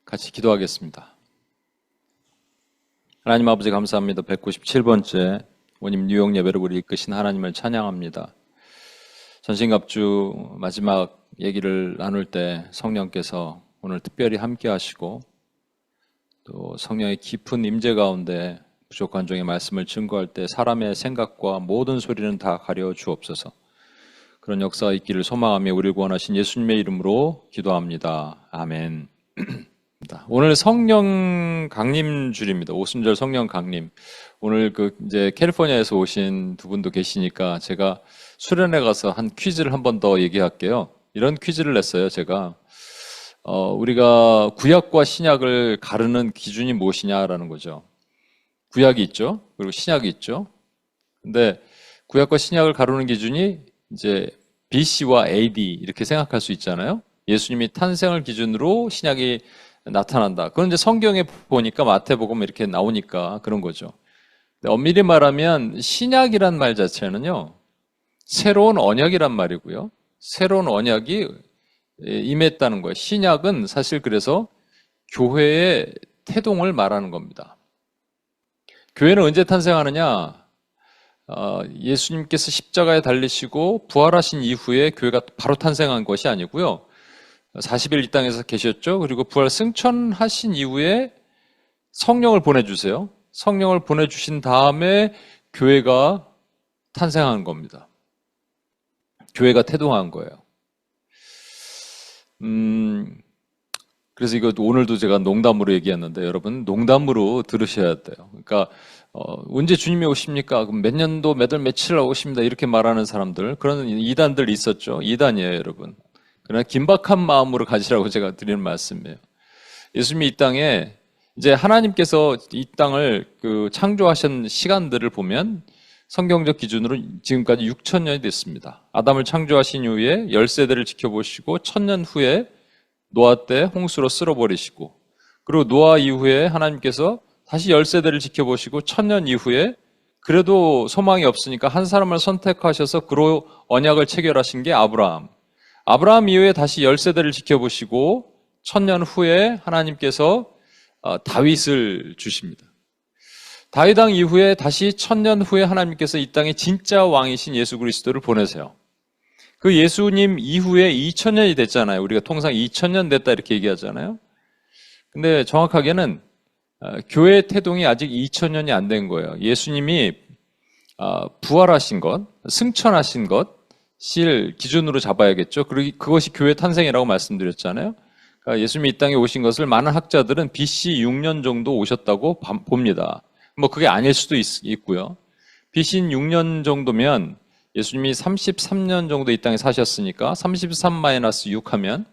같이 기도하겠습니다. 하나님 아버지 감사합니다. 197번째 원님 뉴욕 예배를 우리 이끄신 하나님을 찬양합니다. 전신갑주 마지막 얘기를 나눌 때 성령께서 오늘 특별히 함께 하시고 또 성령의 깊은 임재 가운데 부족한 종의 말씀을 증거할 때 사람의 생각과 모든 소리는 다 가려 주옵소서. 그런 역사가 있기를 소망하며 우리를 구원하신 예수님의 이름으로 기도합니다. 아멘. 오늘 성령 강림 줄입니다. 오순절 성령 강림. 오늘 이제 캘리포니아에서 오신 두 분도 계시니까 제가 수련회 가서 한 퀴즈를 한 번 더 얘기할게요. 이런 퀴즈를 냈어요, 제가. 우리가 구약과 신약을 가르는 기준이 무엇이냐라는 거죠. 구약이 있죠. 그리고 신약이 있죠. 근데 구약과 신약을 가르는 기준이 이제 BC와 AD 이렇게 생각할 수 있잖아요. 예수님이 탄생을 기준으로 신약이 나타난다. 그건 이제 성경에 보니까 마태복음 이렇게 나오니까 그런 거죠. 엄밀히 말하면 신약이란 말 자체는요, 새로운 언약이란 말이고요. 새로운 언약이 임했다는 거예요. 신약은 사실 그래서 교회의 태동을 말하는 겁니다. 교회는 언제 탄생하느냐? 예수님께서 십자가에 달리시고 부활하신 이후에 교회가 바로 탄생한 것이 아니고요. 40일 이 땅에서 계셨죠. 그리고 부활 승천하신 이후에 성령을 보내주세요. 성령을 보내주신 다음에 교회가 탄생한 겁니다. 교회가 태동한 거예요. 그래서 이거 오늘도 제가 농담으로 얘기했는데 여러분 농담으로 들으셔야 돼요. 그러니까 언제 주님이 오십니까? 그럼 몇 년도 몇 월 며칠 오십니다. 이렇게 말하는 사람들, 그런 이단들 있었죠. 이단이에요, 여러분. 그러나 긴박한 마음으로 가지라고 제가 드리는 말씀이에요. 예수님이 이 땅에 이제 하나님께서 이 땅을 창조하신 시간들을 보면 성경적 기준으로 지금까지 6,000년이 됐습니다. 아담을 창조하신 이후에 10세대를 지켜보시고 1,000년 후에 노아 때 홍수로 쓸어버리시고, 그리고 노아 이후에 하나님께서 다시 10세대를 지켜보시고 1,000년 이후에 그래도 소망이 없으니까 한 사람을 선택하셔서 그로 언약을 체결하신 게 아브라함. 아브라함 이후에 다시 10세대를 지켜보시고 1,000년 후에 하나님께서 다윗을 주십니다. 다윗 왕 이후에 다시 1,000년 후에 하나님께서 이 땅에 진짜 왕이신 예수 그리스도를 보내세요. 그 예수님 이후에 2,000년이 됐잖아요. 우리가 통상 2,000년 됐다 이렇게 얘기하잖아요. 근데 정확하게는 교회의 태동이 아직 2,000년이 안 된 거예요. 예수님이 부활하신 것, 승천하신 것을 기준으로 잡아야겠죠. 그리고 그것이 교회 탄생이라고 말씀드렸잖아요. 그러니까 예수님이 이 땅에 오신 것을 많은 학자들은 BC 6년 정도 오셨다고 봅니다. 뭐 그게 아닐 수도 있고요. BC 6년 정도면 예수님이 33년 정도 이 땅에 사셨으니까 33-6 하면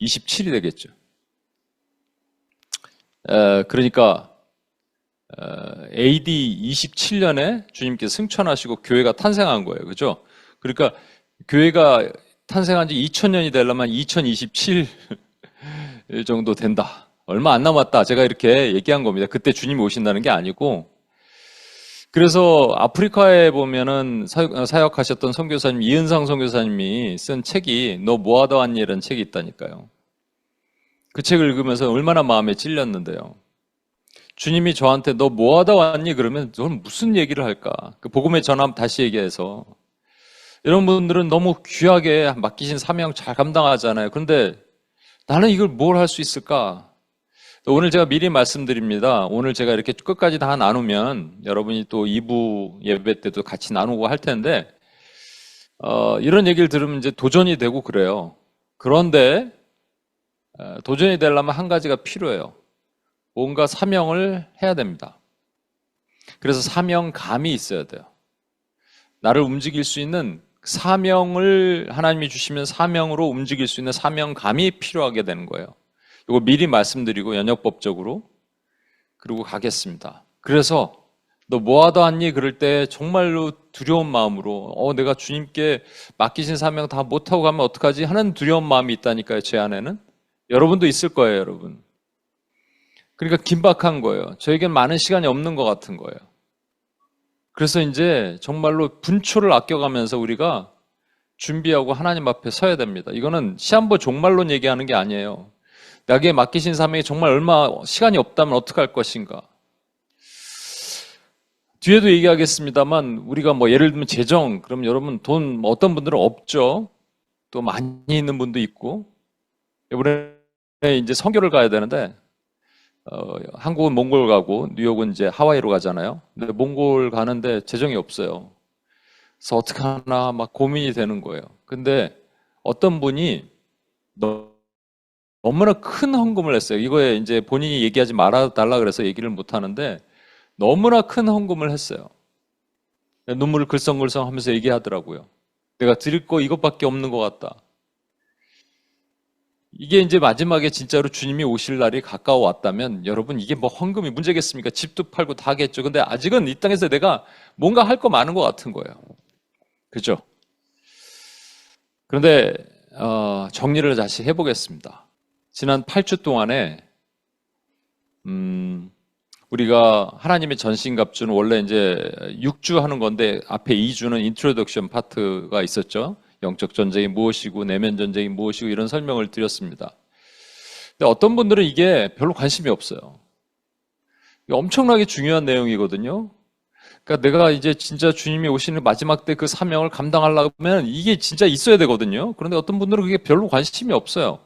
27이 되겠죠. 그러니까 AD 27년에 주님께서 승천하시고 교회가 탄생한 거예요. 그죠? 그러니까 교회가 탄생한 지 2000년이 되려면 2027 정도 된다. 얼마 안 남았다. 제가 이렇게 얘기한 겁니다. 그때 주님이 오신다는 게 아니고. 그래서 아프리카에 보면은 사역하셨던 선교사님, 이은상 선교사님이 쓴 책이 너 뭐하다 왔니? 이라는 책이 있다니까요. 그 책을 읽으면서 얼마나 마음에 찔렸는데요. 주님이 저한테 너 뭐하다 왔니? 그러면 너는 무슨 얘기를 할까? 그 복음의 전함 다시 얘기해서. 이런 분들은 너무 귀하게 맡기신 사명 잘 감당하잖아요. 그런데 나는 이걸 뭘 할 수 있을까? 오늘 제가 미리 말씀드립니다. 오늘 제가 이렇게 끝까지 다 나누면 여러분이 또 2부 예배 때도 같이 나누고 할 텐데 이런 얘기를 들으면 이제 도전이 되고 그래요. 그런데 도전이 되려면 한 가지가 필요해요. 뭔가 사명을 해야 됩니다. 그래서 사명감이 있어야 돼요. 나를 움직일 수 있는 사명을 하나님이 주시면 사명으로 움직일 수 있는 사명감이 필요하게 되는 거예요. 이거 미리 말씀드리고 연역법적으로 그러고 가겠습니다. 그래서 너 뭐하다 왔니? 그럴 때 정말로 두려운 마음으로 내가 주님께 맡기신 사명 다 못하고 가면 어떡하지? 하는 두려운 마음이 있다니까요. 제 안에는. 여러분도 있을 거예요. 여러분. 그러니까 긴박한 거예요. 저에겐 많은 시간이 없는 것 같은 거예요. 그래서 이제 정말로 분초를 아껴가면서 우리가 준비하고 하나님 앞에 서야 됩니다. 이거는 시한부 종말론 얘기하는 게 아니에요. 나에게 맡기신 사명이 정말 얼마 시간이 없다면 어떡할 것인가? 뒤에도 얘기하겠습니다만 우리가 뭐 예를 들면 재정, 그럼 여러분 돈 어떤 분들은 없죠. 또 많이 있는 분도 있고. 이번에 이제 선교를 가야 되는데 한국은 몽골 가고 뉴욕은 이제 하와이로 가잖아요. 근데 몽골 가는데 재정이 없어요. 그래서 어떻게 하나 막 고민이 되는 거예요. 근데 어떤 분이 너무나 큰 헌금을 했어요. 이거에 이제 본인이 얘기하지 말아달라 그래서 얘기를 못 하는데 너무나 큰 헌금을 했어요. 눈물을 글썽글썽 하면서 얘기하더라고요. 내가 드릴 거 이것밖에 없는 것 같다. 이게 이제 마지막에 진짜로 주님이 오실 날이 가까워 왔다면 여러분 이게 뭐 헌금이 문제겠습니까? 집도 팔고 다 하겠죠. 근데 아직은 이 땅에서 내가 뭔가 할 거 많은 것 같은 거예요. 그죠? 그런데 정리를 다시 해보겠습니다. 지난 8주 동안에 우리가 하나님의 전신갑주는 원래 이제 6주 하는 건데 앞에 2주는 인트로덕션 파트가 있었죠. 영적 전쟁이 무엇이고 내면 전쟁이 무엇이고 이런 설명을 드렸습니다. 근데 어떤 분들은 이게 별로 관심이 없어요. 엄청나게 중요한 내용이거든요. 그러니까 내가 이제 진짜 주님이 오시는 마지막 때 그 사명을 감당하려면 이게 진짜 있어야 되거든요. 그런데 어떤 분들은 그게 별로 관심이 없어요.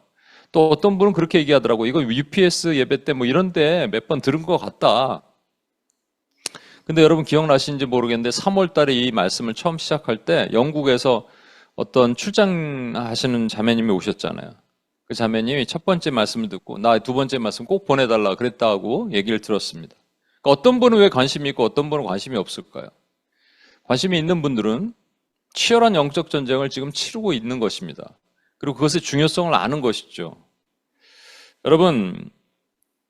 또 어떤 분은 그렇게 얘기하더라고요. 이거 UPS 예배 때 뭐 이런 데 몇 번 들은 것 같다. 근데 여러분 기억나시는지 모르겠는데 3월 달에 이 말씀을 처음 시작할 때 영국에서 어떤 출장하시는 자매님이 오셨잖아요. 그 자매님이 첫 번째 말씀을 듣고 나 두 번째 말씀 꼭 보내달라 그랬다고 얘기를 들었습니다. 그러니까 어떤 분은 왜 관심이 있고 어떤 분은 관심이 없을까요? 관심이 있는 분들은 치열한 영적 전쟁을 지금 치르고 있는 것입니다. 그리고 그것의 중요성을 아는 것이죠. 여러분,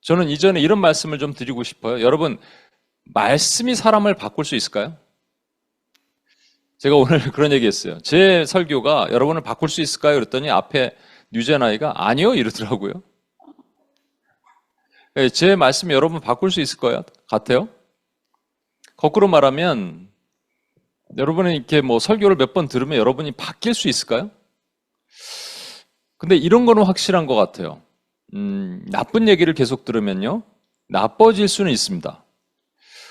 저는 이전에 이런 말씀을 좀 드리고 싶어요. 여러분, 말씀이 사람을 바꿀 수 있을까요? 제가 오늘 그런 얘기 했어요. 제 설교가 여러분을 바꿀 수 있을까요? 그랬더니 앞에 뉴제나이가 아니요 이러더라고요. 제 말씀이 여러분 바꿀 수 있을 것 같아요? 거꾸로 말하면 여러분이 이렇게 뭐 설교를 몇 번 들으면 여러분이 바뀔 수 있을까요? 근데 이런 거는 확실한 것 같아요. 나쁜 얘기를 계속 들으면요. 나빠질 수는 있습니다.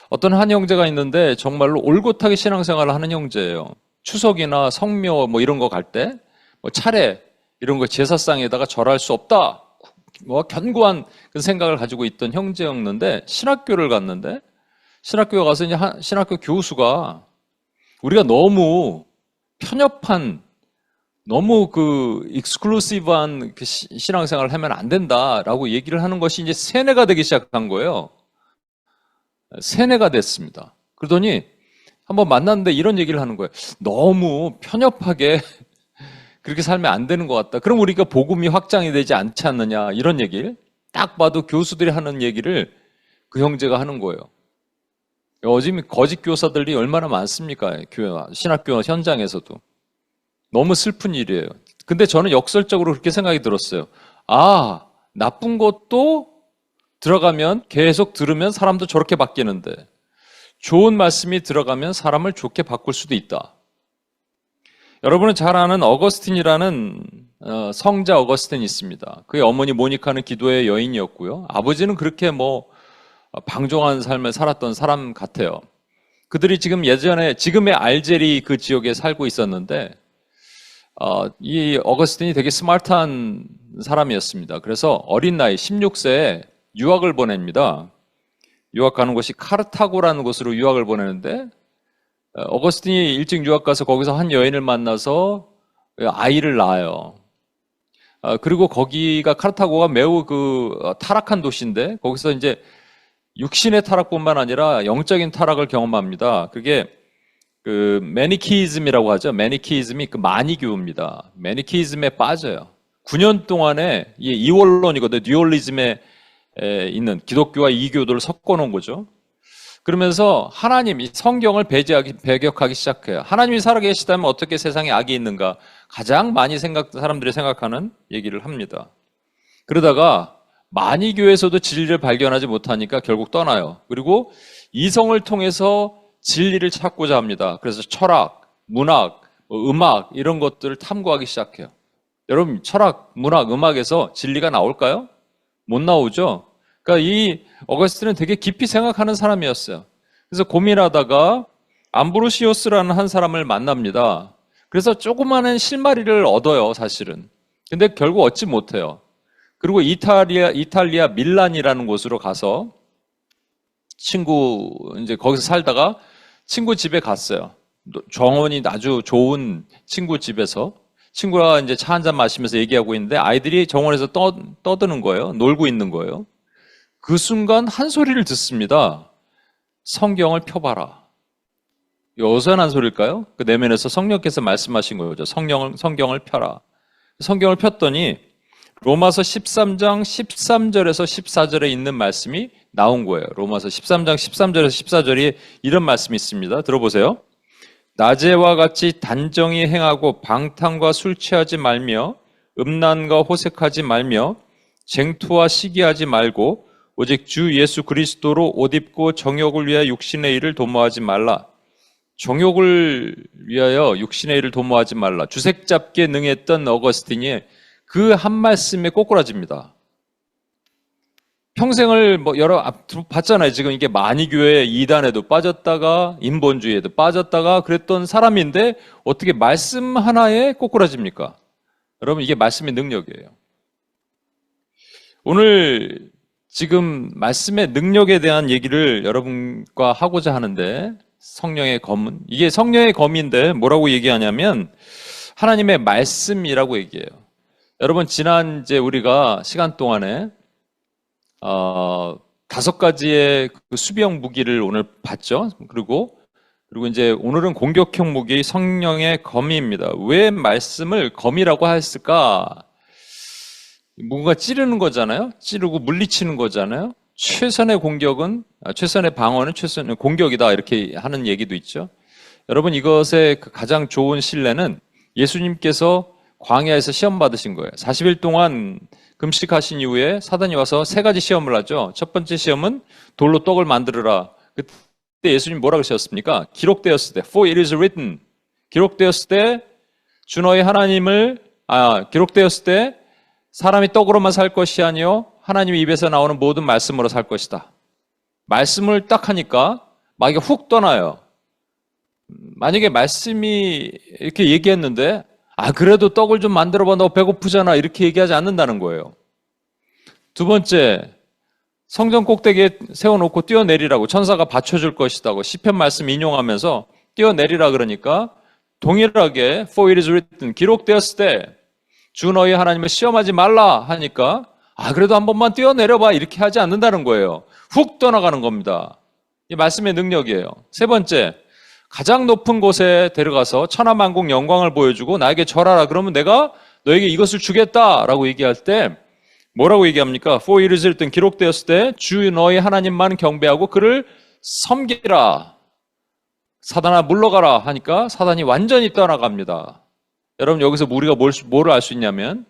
어떤 한 형제가 있는데 정말로 올곧하게 신앙생활을 하는 형제예요. 추석이나 성묘 뭐 이런 거 갈 때 뭐 차례 이런 거 제사상에다가 절할 수 없다. 뭐 견고한 그 생각을 가지고 있던 형제였는데 신학교를 갔는데 신학교에 가서 이제 신학교 교수가 우리가 너무 편협한 너무 그 익스클루시브한 그 신앙생활을 하면 안 된다라고 얘기를 하는 것이 이제 세뇌가 되기 시작한 거예요. 세뇌가 됐습니다. 그러더니 한번 만났는데 이런 얘기를 하는 거예요. 너무 편협하게 그렇게 살면 안 되는 것 같다. 그럼 우리가 복음이 확장이 되지 않지 않느냐 이런 얘기를 딱 봐도 교수들이 하는 얘기를 그 형제가 하는 거예요. 요즘 거짓 교사들이 얼마나 많습니까? 신학교 현장에서도. 너무 슬픈 일이에요. 근데 저는 역설적으로 그렇게 생각이 들었어요. 아, 나쁜 것도 들어가면 계속 들으면 사람도 저렇게 바뀌는데 좋은 말씀이 들어가면 사람을 좋게 바꿀 수도 있다. 여러분은 잘 아는 어거스틴이라는 성자 어거스틴이 있습니다. 그의 어머니 모니카는 기도의 여인이었고요. 아버지는 그렇게 뭐 방종한 삶을 살았던 사람 같아요. 그들이 지금 예전에 지금의 알제리 그 지역에 살고 있었는데 이 어거스틴이 되게 스마트한 사람이었습니다. 그래서 어린 나이 16세에 유학을 보냅니다. 유학 가는 곳이 카르타고라는 곳으로 유학을 보내는데 어거스틴이 일찍 유학 가서 거기서 한 여인을 만나서 아이를 낳아요. 그리고 거기가 카르타고가 매우 그 타락한 도시인데 거기서 이제 육신의 타락뿐만 아니라 영적인 타락을 경험합니다. 그게 그 매니키이즘이라고 하죠. 매니키이즘이 그 마니교입니다. 매니키이즘에 빠져요. 9년 동안에 이원론이거든요. 듀얼리즘에 있는 기독교와 이교도를 섞어놓은 거죠. 그러면서 하나님이 성경을 배격하기 시작해요. 하나님이 살아계시다면 어떻게 세상에 악이 있는가? 가장 많이 사람들이 생각하는 얘기를 합니다. 그러다가 마니교에서도 진리를 발견하지 못하니까 결국 떠나요. 그리고 이성을 통해서 진리를 찾고자 합니다. 그래서 철학, 문학, 음악 이런 것들을 탐구하기 시작해요. 여러분 철학, 문학, 음악에서 진리가 나올까요? 못 나오죠. 그러니까 이 어거스틴은 되게 깊이 생각하는 사람이었어요. 그래서 고민하다가 암브로시오스라는 한 사람을 만납니다. 그래서 조그마한 실마리를 얻어요, 사실은. 근데 결국 얻지 못해요. 그리고 이탈리아 밀란이라는 곳으로 가서 이제 거기서 살다가 친구 집에 갔어요. 정원이 아주 좋은 친구 집에서 친구가 이제 차 한잔 마시면서 얘기하고 있는데 아이들이 정원에서 떠드는 거예요. 놀고 있는 거예요. 그 순간 한 소리를 듣습니다. 성경을 펴봐라. 어선한 소리일까요? 그 내면에서 성령께서 말씀하신 거죠. 성경을 펴라. 성경을 폈더니 로마서 13장 13절에서 14절에 있는 말씀이 나온 거예요. 로마서 13장 13절에서 14절이 이런 말씀이 있습니다. 들어보세요. 낮에와 같이 단정히 행하고 방탕과 술 취하지 말며 음란과 호색하지 말며 쟁투와 시기하지 말고 오직 주 예수 그리스도로 옷 입고 정욕을 위하여 육신의 일을 도모하지 말라. 정욕을 위하여 육신의 일을 도모하지 말라. 주색 잡기에 능했던 어거스틴이 그 한 말씀에 꼬꾸라집니다. 평생을 봤잖아요. 지금 이게 만이교회 이단에도 빠졌다가 인본주의에도 빠졌다가 그랬던 사람인데 어떻게 말씀 하나에 꼬꾸라집니까? 여러분, 이게 말씀의 능력이에요. 오늘 지금 말씀의 능력에 대한 얘기를 여러분과 하고자 하는데, 성령의 검은, 이게 성령의 검인데 뭐라고 얘기하냐면 하나님의 말씀이라고 얘기해요. 여러분, 지난 이제 우리가 시간 동안에 5가지의 그 수비형 무기를 오늘 봤죠. 그리고 이제 오늘은 공격형 무기 성령의 검입니다. 왜 말씀을 검이라고 했을까? 뭔가 찌르는 거잖아요. 찌르고 물리치는 거잖아요. 최선의 방어는 최선의 공격이다, 이렇게 하는 얘기도 있죠. 여러분, 이것의 가장 좋은 신뢰는 예수님께서 광야에서 시험 받으신 거예요. 40일 동안 금식하신 이후에 사단이 와서 3가지 시험을 하죠. 첫 번째 시험은 돌로 떡을 만들어라. 그때 예수님 뭐라 그러셨습니까? 기록되었을 때, for it is written. 기록되었을 때 기록되었을 때 사람이 떡으로만 살 것이 아니요 하나님 입에서 나오는 모든 말씀으로 살 것이다. 말씀을 딱 하니까 마귀가 훅 떠나요. 만약에 말씀이 이렇게 얘기했는데 그래도 떡을 좀 만들어봐, 너 배고프잖아, 이렇게 얘기하지 않는다는 거예요. 두 번째, 성전 꼭대기에 세워놓고 뛰어내리라고, 천사가 받쳐줄 것이다고 시편 말씀 인용하면서 뛰어내리라 그러니까 동일하게 for it is written, 기록되었을 때 주 너희 하나님을 시험하지 말라 하니까 그래도 한 번만 뛰어내려봐, 이렇게 하지 않는다는 거예요. 훅 떠나가는 겁니다. 이 말씀의 능력이에요. 세 번째, 가장 높은 곳에 데려가서 천하만국 영광을 보여주고 나에게 절하라, 그러면 내가 너에게 이것을 주겠다라고 얘기할 때 뭐라고 얘기합니까? For it is written, 기록되었을 때 주 너희 하나님만 경배하고 그를 섬기라. 사단아 물러가라 하니까 사단이 완전히 떠나갑니다. 여러분, 여기서 우리가 뭐를 알 수 있냐면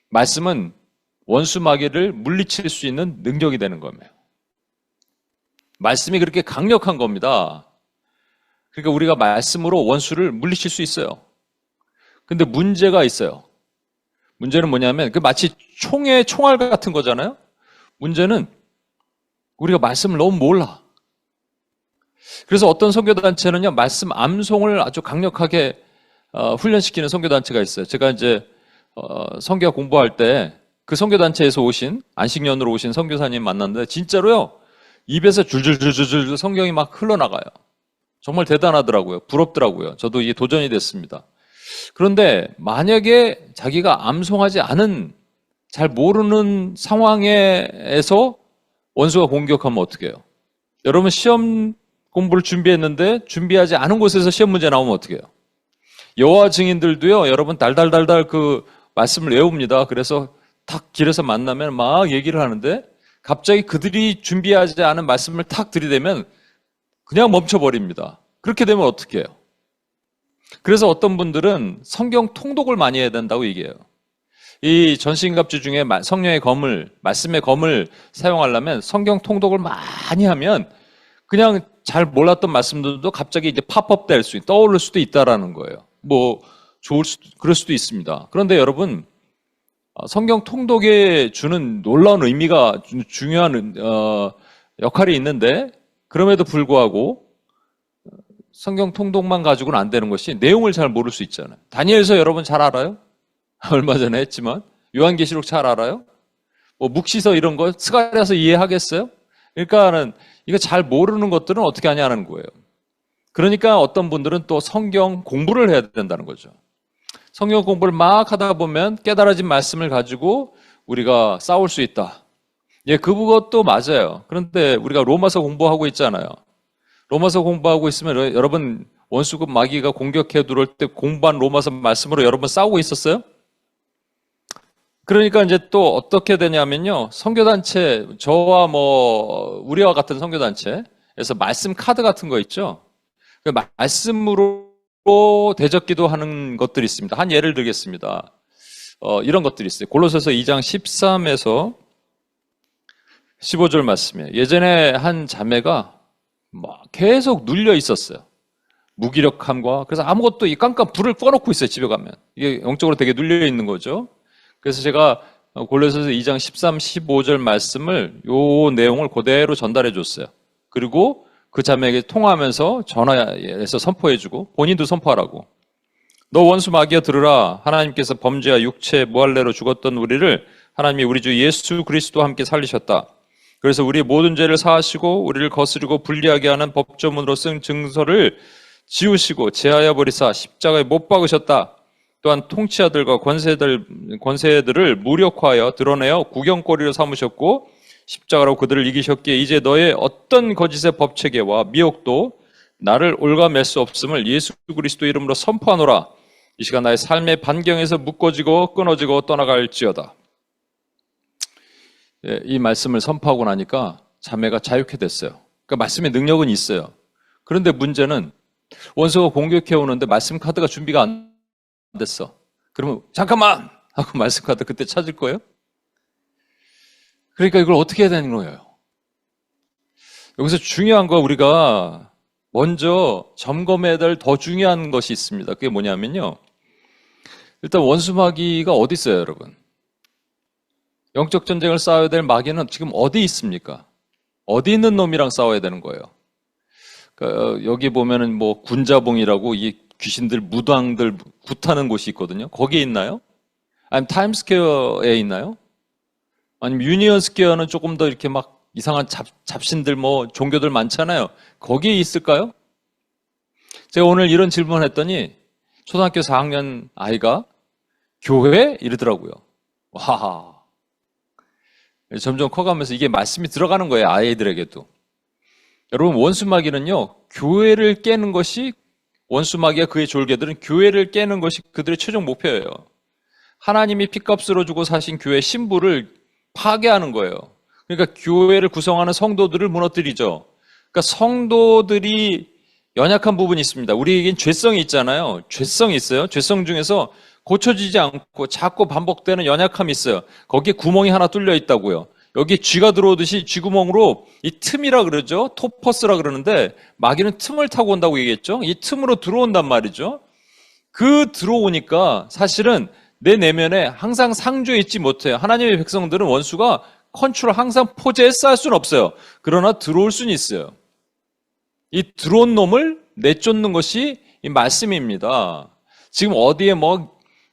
말씀은 원수 마귀를 물리칠 수 있는 능력이 되는 겁니다. 말씀이 그렇게 강력한 겁니다. 그러니까 우리가 말씀으로 원수를 물리칠 수 있어요. 근데 문제가 있어요. 문제는 뭐냐면 마치 총알 같은 거잖아요. 문제는 우리가 말씀을 너무 몰라. 그래서 어떤 선교단체는요, 말씀 암송을 아주 강력하게 훈련시키는 선교단체가 있어요. 제가 이제 선교 공부할 때 그 선교단체에서 오신, 안식년으로 오신 선교사님 만났는데 진짜로요, 입에서 줄줄줄줄줄 성경이 막 흘러나가요. 정말 대단하더라고요. 부럽더라고요. 저도 이게 도전이 됐습니다. 그런데 만약에 자기가 암송하지 않은, 잘 모르는 상황에서 원수가 공격하면 어떻게 해요? 여러분, 시험 공부를 준비했는데 준비하지 않은 곳에서 시험 문제 나오면 어떻게 해요? 여호와 증인들도요, 여러분 달달달달 그 말씀을 외웁니다. 그래서 탁 길에서 만나면 막 얘기를 하는데 갑자기 그들이 준비하지 않은 말씀을 탁 들이대면 그냥 멈춰버립니다. 그렇게 되면 어떻게 해요? 그래서 어떤 분들은 성경 통독을 많이 해야 된다고 얘기해요. 이 전신갑주 중에 성령의 검을, 말씀의 검을 사용하려면 성경 통독을 많이 하면 그냥 잘 몰랐던 말씀들도 갑자기 이제 팝업 될 수, 떠오를 수도 있다라는 거예요. 그럴 수도 있습니다. 그런데 여러분, 성경 통독에 주는 놀라운 의미가 중요한 역할이 있는데 그럼에도 불구하고 성경 통독만 가지고는 안 되는 것이 내용을 잘 모를 수 있잖아요. 다니엘서 여러분 잘 알아요? 얼마 전에 했지만 요한계시록 잘 알아요? 뭐 묵시서 이런 거 스가랴서 이해하겠어요? 그러니까는 이거 잘 모르는 것들은 어떻게 하냐는 거예요. 그러니까 어떤 분들은 또 성경 공부를 해야 된다는 거죠. 성경 공부를 막 하다 보면 깨달아진 말씀을 가지고 우리가 싸울 수 있다. 예, 그것도 맞아요. 그런데 우리가 로마서 공부하고 있잖아요. 로마서 공부하고 있으면 여러분 원수급 마귀가 공격해 들어올 때 공부한 로마서 말씀으로 여러분 싸우고 있었어요? 그러니까 이제 또 어떻게 되냐면요. 선교단체, 저와 우리와 같은 선교단체에서 말씀 카드 같은 거 있죠. 그 말씀으로 대적기도 하는 것들이 있습니다. 한 예를 들겠습니다. 이런 것들이 있어요. 골로새서 2장 13에서 15절 말씀이에요. 예전에 한 자매가 계속 눌려 있었어요. 무기력함과. 그래서 아무것도 깜깜 불을 꺼놓고 있어요. 집에 가면. 이게 영적으로 되게 눌려 있는 거죠. 그래서 제가 골로새서 2장 13, 15절 말씀을 요 내용을 그대로 전달해 줬어요. 그리고 그 자매에게 통화하면서 전화해서 선포해주고 본인도 선포하라고. 너 원수 마귀야 들으라. 하나님께서 범죄와 육체 무할례로 죽었던 우리를 하나님이 우리 주 예수 그리스도와 함께 살리셨다. 그래서 우리의 모든 죄를 사하시고 우리를 거스르고 불리하게 하는 법조문으로 쓴 증서를 지우시고 제하여 버리사 십자가에 못 박으셨다. 또한 통치자들과 권세들을 무력화하여 드러내어 구경거리로 삼으셨고 십자가로 그들을 이기셨기에 이제 너의 어떤 거짓의 법체계와 미혹도 나를 올가맬 수 없음을 예수 그리스도 이름으로 선포하노라. 이 시간 나의 삶의 반경에서 묶어지고 끊어지고 떠나갈지어다. 이 말씀을 선포하고 나니까 자매가 자유케 됐어요. 그러니까 말씀의 능력은 있어요. 그런데 문제는 원수가 공격해 오는데 말씀 카드가 준비가 안 됐어. 그러면 잠깐만 하고 말씀 카드 그때 찾을 거예요? 그러니까 이걸 어떻게 해야 되는 거예요? 여기서 중요한 거 우리가 먼저 점검해야 될 더 중요한 것이 있습니다. 그게 뭐냐면요. 일단 원수 마귀가 어디 있어요, 여러분? 영적 전쟁을 싸워야 될 마귀는 지금 어디 있습니까? 어디 있는 놈이랑 싸워야 되는 거예요? 그러니까 여기 보면은 군자봉이라고 이 귀신들, 무당들 굿하는 곳이 있거든요. 거기에 있나요? 아니면 타임스퀘어에 있나요? 아니면 유니언 스퀘어는 조금 더 이렇게 막 이상한 잡신들 종교들 많잖아요. 거기에 있을까요? 제가 오늘 이런 질문을 했더니 초등학교 4학년 아이가 교회? 이러더라고요. 와. 점점 커가면서 이게 말씀이 들어가는 거예요. 아이들에게도. 여러분 원수마귀는요. 교회를 깨는 것이 원수마귀와 그의 졸개들은 교회를 깨는 것이 그들의 최종 목표예요. 하나님이 핏값으로 주고 사신 교회 신부를 파괴하는 거예요. 그러니까 교회를 구성하는 성도들을 무너뜨리죠. 그러니까 성도들이 연약한 부분이 있습니다. 우리에겐 죄성이 있잖아요. 죄성이 있어요. 죄성 중에서 고쳐지지 않고 자꾸 반복되는 연약함이 있어요. 거기에 구멍이 하나 뚫려 있다고요. 여기 쥐가 들어오듯이 쥐구멍으로 이 틈이라 그러죠. 토퍼스라 그러는데 마귀는 틈을 타고 온다고 얘기했죠. 이 틈으로 들어온단 말이죠. 그 들어오니까 사실은 내 내면에 항상 상주해 있지 못해요. 하나님의 백성들은 원수가 컨트롤 항상 포제해서 할 수는 없어요. 그러나 들어올 수는 있어요. 이 들어온 놈을 내쫓는 것이 이 말씀입니다. 지금 어디에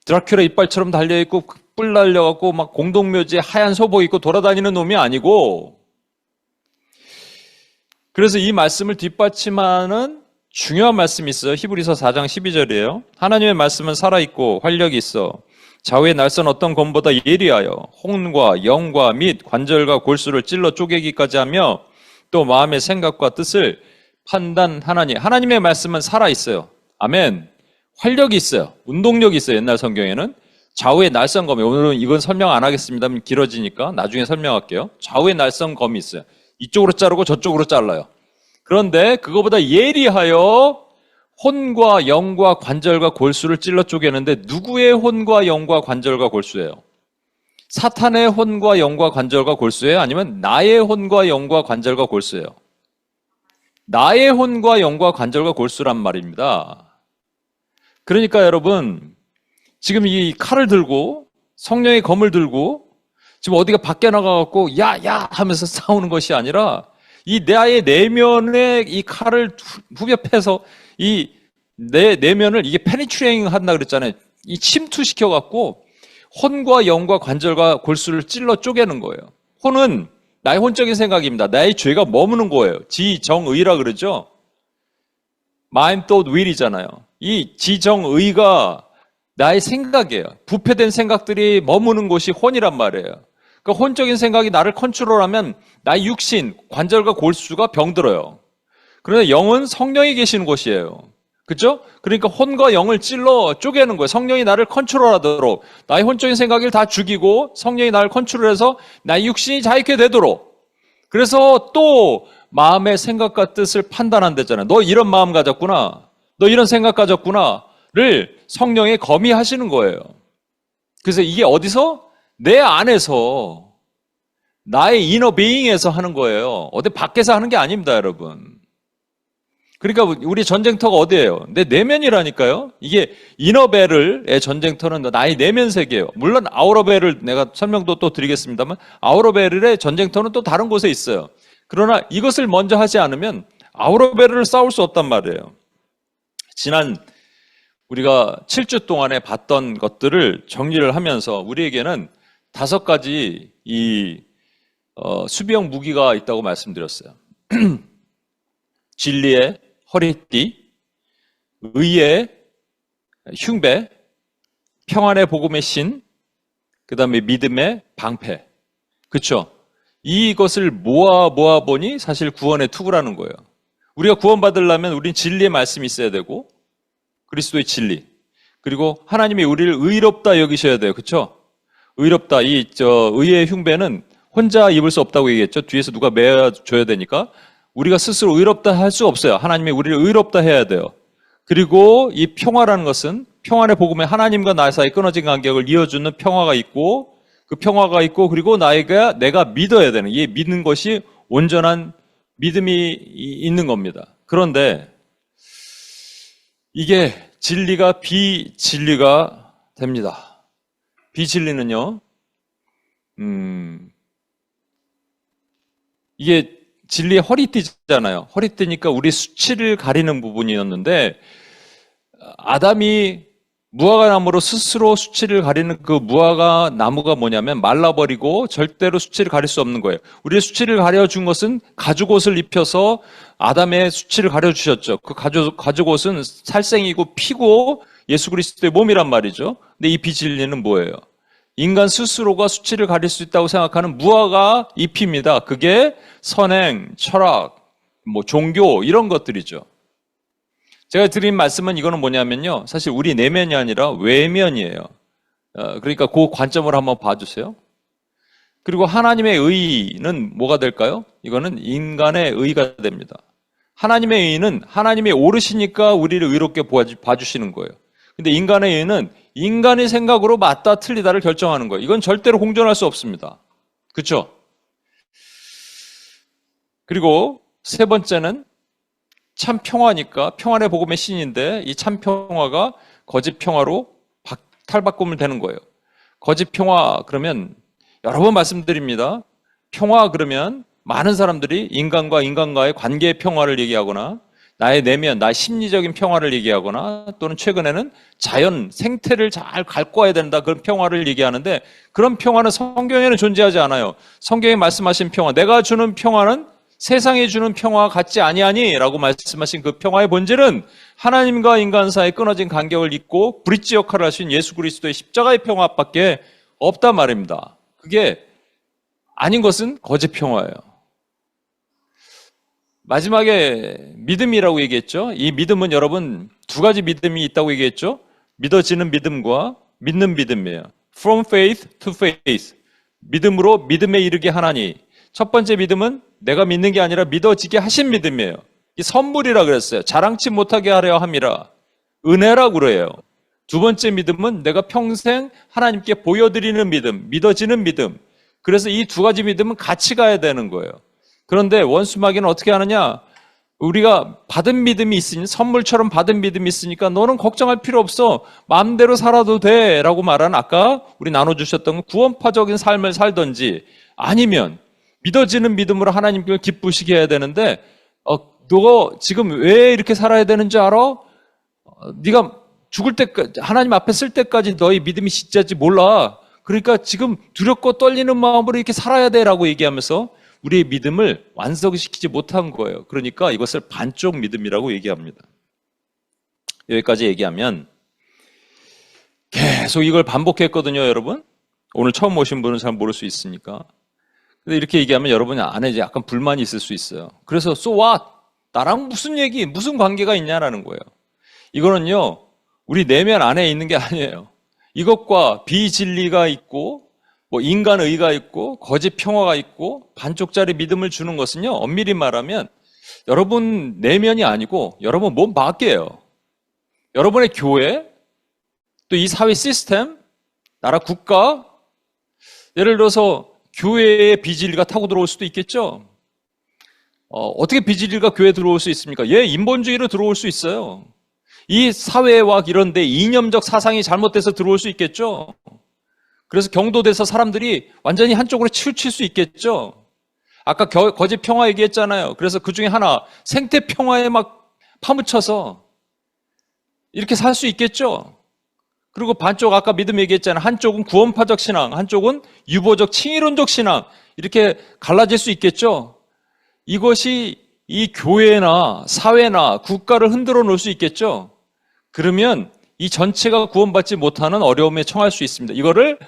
드라큘라 이빨처럼 달려있고 뿔 날려갖고 막 공동묘지에 하얀 소복 입고 돌아다니는 놈이 아니고, 그래서 이 말씀을 뒷받침하는 중요한 말씀이 있어요. 히브리서 4장 12절이에요. 하나님의 말씀은 살아있고 활력이 있어 좌우의 날선 어떤 검보다 예리하여 혼과 영과 및 관절과 골수를 찔러 쪼개기까지 하며 또 마음의 생각과 뜻을 판단하나니. 하나님의 말씀은 살아있어요. 아멘. 활력이 있어요. 운동력이 있어요. 옛날 성경에는. 좌우의 날선 검이, 오늘은 이건 설명 안 하겠습니다. 길어지니까 나중에 설명할게요. 좌우의 날선 검이 있어요. 이쪽으로 자르고 저쪽으로 잘라요. 그런데 그거보다 예리하여 혼과 영과 관절과 골수를 찔러 쪼개는데 누구의 혼과 영과 관절과 골수예요? 사탄의 혼과 영과 관절과 골수예요? 아니면 나의 혼과 영과 관절과 골수예요? 나의 혼과 영과 관절과 골수란 말입니다. 그러니까 여러분, 지금 이 칼을 들고 성령의 검을 들고 지금 어디가 밖에 나가갖고 야 하면서 싸우는 것이 아니라 이 나의 내면에 이 칼을 후벼 패서 이 내 내면을 이게 페니트레이팅 한다 그랬잖아요. 이 침투시켜갖고 혼과 영과 관절과 골수를 찔러 쪼개는 거예요. 혼은 나의 혼적인 생각입니다. 나의 죄가 머무는 거예요. 지정의라 그러죠. mind, thought, will이잖아요. 이 지정의가 나의 생각이에요. 부패된 생각들이 머무는 곳이 혼이란 말이에요. 그러니까 혼적인 생각이 나를 컨트롤하면 나의 육신, 관절과 골수가 병들어요. 그런데 영은 성령이 계시는 곳이에요. 그죠? 그러니까 혼과 영을 찔러 쪼개는 거예요. 성령이 나를 컨트롤하도록 나의 혼적인 생각을 다 죽이고 성령이 나를 컨트롤해서 나의 육신이 자유케 되도록. 그래서 또 마음의 생각과 뜻을 판단한다잖아요. 너 이런 마음 가졌구나. 너 이런 생각 가졌구나를 성령이 검의하시는 거예요. 그래서 이게 어디서? 내 안에서 나의 이너 비잉에서 하는 거예요. 어디 밖에서 하는 게 아닙니다, 여러분. 그러니까 우리 전쟁터가 어디예요? 내 내면이라니까요. 이게 이너벨의 전쟁터는 나의 내면 세계예요. 물론 아우러벨을 내가 설명도 또 드리겠습니다만 아우러벨의 전쟁터는 또 다른 곳에 있어요. 그러나 이것을 먼저 하지 않으면 아우러벨을 싸울 수 없단 말이에요. 지난 우리가 7주 동안에 봤던 것들을 정리를 하면서 우리에게는 5가지 이 수비형 무기가 있다고 말씀드렸어요. 진리의 허리띠, 의의 흉배, 평안의 복음의 신, 그 다음에 믿음의 방패. 그렇죠? 이것을 모아 보니 사실 구원의 투구라는 거예요. 우리가 구원받으려면 우리는 진리의 말씀이 있어야 되고 그리스도의 진리, 그리고 하나님이 우리를 의롭다 여기셔야 돼요. 그렇죠? 의롭다. 의의 흉배는 혼자 입을 수 없다고 얘기했죠. 뒤에서 누가 매어줘야 되니까. 우리가 스스로 의롭다 할 수 없어요. 하나님이 우리를 의롭다 해야 돼요. 그리고 이 평화라는 것은 평안의 복음에 하나님과 나 사이 끊어진 간격을 이어주는 평화가 있고 그 평화가 있고 그리고 내가 믿어야 되는 이 믿는 것이 온전한 믿음이 있는 겁니다. 그런데 이게 진리가 비진리가 됩니다. 비진리는요, 이게 진리의 허리띠잖아요. 허리띠니까 우리 수치를 가리는 부분이었는데 아담이 무화과 나무로 스스로 수치를 가리는 그 무화과 나무가 뭐냐면 말라버리고 절대로 수치를 가릴 수 없는 거예요. 우리의 수치를 가려준 것은 가죽옷을 입혀서 아담의 수치를 가려주셨죠. 그 가죽옷은 살생이고 피고 예수 그리스도의 몸이란 말이죠. 근데 이 비진리는 뭐예요? 인간 스스로가 수치를 가릴 수 있다고 생각하는 무화과 잎입니다. 그게 선행, 철학, 종교 이런 것들이죠. 제가 드린 말씀은 이거는 뭐냐면요. 사실 우리 내면이 아니라 외면이에요. 그러니까 그 관점을 한번 봐주세요. 그리고 하나님의 의는 뭐가 될까요? 이거는 인간의 의가 됩니다. 하나님의 의는 하나님이 오르시니까 우리를 의롭게 봐주시는 거예요. 근데 인간의 의는 인간의 생각으로 맞다 틀리다를 결정하는 거예요. 이건 절대로 공존할 수 없습니다. 그렇죠? 그리고 세 번째는 참 평화니까 평안의 복음의 신인데 이 참 평화가 거짓 평화로 탈바꿈을 되는 거예요. 거짓 평화 그러면 여러 번 말씀드립니다. 평화 그러면 많은 사람들이 인간과 인간과의 관계의 평화를 얘기하거나 나의 내면, 나의 심리적인 평화를 얘기하거나 또는 최근에는 자연, 생태를 잘 가꿔야 된다 그런 평화를 얘기하는데 그런 평화는 성경에는 존재하지 않아요. 성경에 말씀하신 평화, 내가 주는 평화는 세상에 주는 평화와 같지 아니하니 라고 말씀하신 그 평화의 본질은 하나님과 인간 사이에 끊어진 간격을 잇고 브릿지 역할을 하신 예수 그리스도의 십자가의 평화밖에 없단 말입니다. 그게 아닌 것은 거짓 평화예요. 마지막에 믿음이라고 얘기했죠. 이 믿음은 여러분 2가지 믿음이 있다고 얘기했죠. 믿어지는 믿음과 믿는 믿음이에요. From faith to faith. 믿음으로 믿음에 이르게 하나니. 첫 번째 믿음은 내가 믿는 게 아니라 믿어지게 하신 믿음이에요. 이 선물이라 그랬어요. 자랑치 못하게 하려 함이라. 은혜라고 그래요. 두 번째 믿음은 내가 평생 하나님께 보여드리는 믿음, 믿어지는 믿음. 그래서 이 2가지 믿음은 같이 가야 되는 거예요. 그런데 원수마귀는 어떻게 하느냐? 우리가 받은 믿음이 있으니, 선물처럼 받은 믿음이 있으니까 너는 걱정할 필요 없어. 마음대로 살아도 돼. 라고 말한 아까 우리 나눠주셨던 구원파적인 삶을 살든지, 아니면 믿어지는 믿음으로 하나님께 기쁘시게 해야 되는데, 너 지금 왜 이렇게 살아야 되는지 알아? 네가 죽을 때까지, 하나님 앞에 쓸 때까지 너의 믿음이 진짜지 몰라. 그러니까 지금 두렵고 떨리는 마음으로 이렇게 살아야 돼라고 얘기하면서 우리의 믿음을 완성시키지 못한 거예요. 그러니까 이것을 반쪽 믿음이라고 얘기합니다. 여기까지 얘기하면 계속 이걸 반복했거든요, 여러분. 오늘 처음 오신 분은 잘 모를 수 있으니까. 근데 이렇게 얘기하면 여러분이 안에 이제 약간 불만이 있을 수 있어요. 그래서 so what? 나랑 무슨 얘기, 무슨 관계가 있냐라는 거예요. 이거는요, 우리 내면 안에 있는 게 아니에요. 이것과 비진리가 있고, 뭐 인간의가 있고, 거짓 평화가 있고, 반쪽짜리 믿음을 주는 것은요, 엄밀히 말하면 여러분 내면이 아니고 여러분 몸 밖이에요. 여러분의 교회, 또 이 사회 시스템, 나라 국가, 예를 들어서 교회에 비진리가 타고 들어올 수도 있겠죠. 어떻게 비진리가 교회에 들어올 수 있습니까? 인본주의로 들어올 수 있어요. 이 사회와 이런데 이념적 사상이 잘못돼서 들어올 수 있겠죠. 그래서 경도돼서 사람들이 완전히 한쪽으로 치우칠 수 있겠죠. 아까 거짓 평화 얘기했잖아요. 그래서 그 중에 하나 생태 평화에 막 파묻혀서 이렇게 살 수 있겠죠. 그리고 반쪽 아까 믿음 얘기했잖아요. 한쪽은 구원파적 신앙, 한쪽은 유보적 칭의론적 신앙, 이렇게 갈라질 수 있겠죠. 이것이 이 교회나 사회나 국가를 흔들어 놓을 수 있겠죠. 그러면 이 전체가 구원받지 못하는 어려움에 처할 수 있습니다. 이거를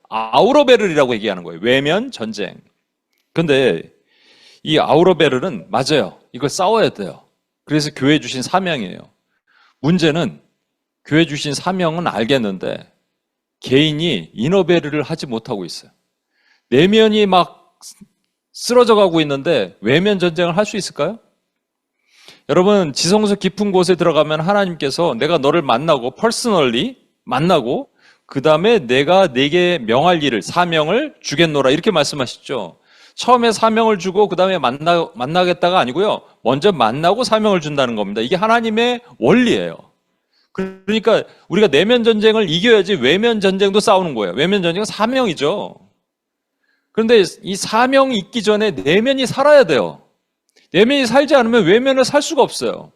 아우러베를이라고 얘기하는 거예요. 외면 전쟁. 근데 이 아우러베를은 맞아요. 이걸 싸워야 돼요. 그래서 교회 주신 사명이에요. 문제는 교회 주신 사명은 알겠는데 개인이 이너베를을 하지 못하고 있어요. 내면이 막 쓰러져 가고 있는데 외면 전쟁을 할 수 있을까요? 여러분, 지성소 깊은 곳에 들어가면 하나님께서 내가 너를 만나고 퍼스널리 만나고 그 다음에 내가 네게 명할 일을, 사명을 주겠노라 이렇게 말씀하시죠. 처음에 사명을 주고 그 다음에 만나겠다가 아니고요. 먼저 만나고 사명을 준다는 겁니다. 이게 하나님의 원리예요. 그러니까 우리가 내면 전쟁을 이겨야지 외면 전쟁도 싸우는 거예요. 외면 전쟁은 사명이죠. 그런데 이 사명이 있기 전에 내면이 살아야 돼요. 내면이 살지 않으면 외면을 살 수가 없어요.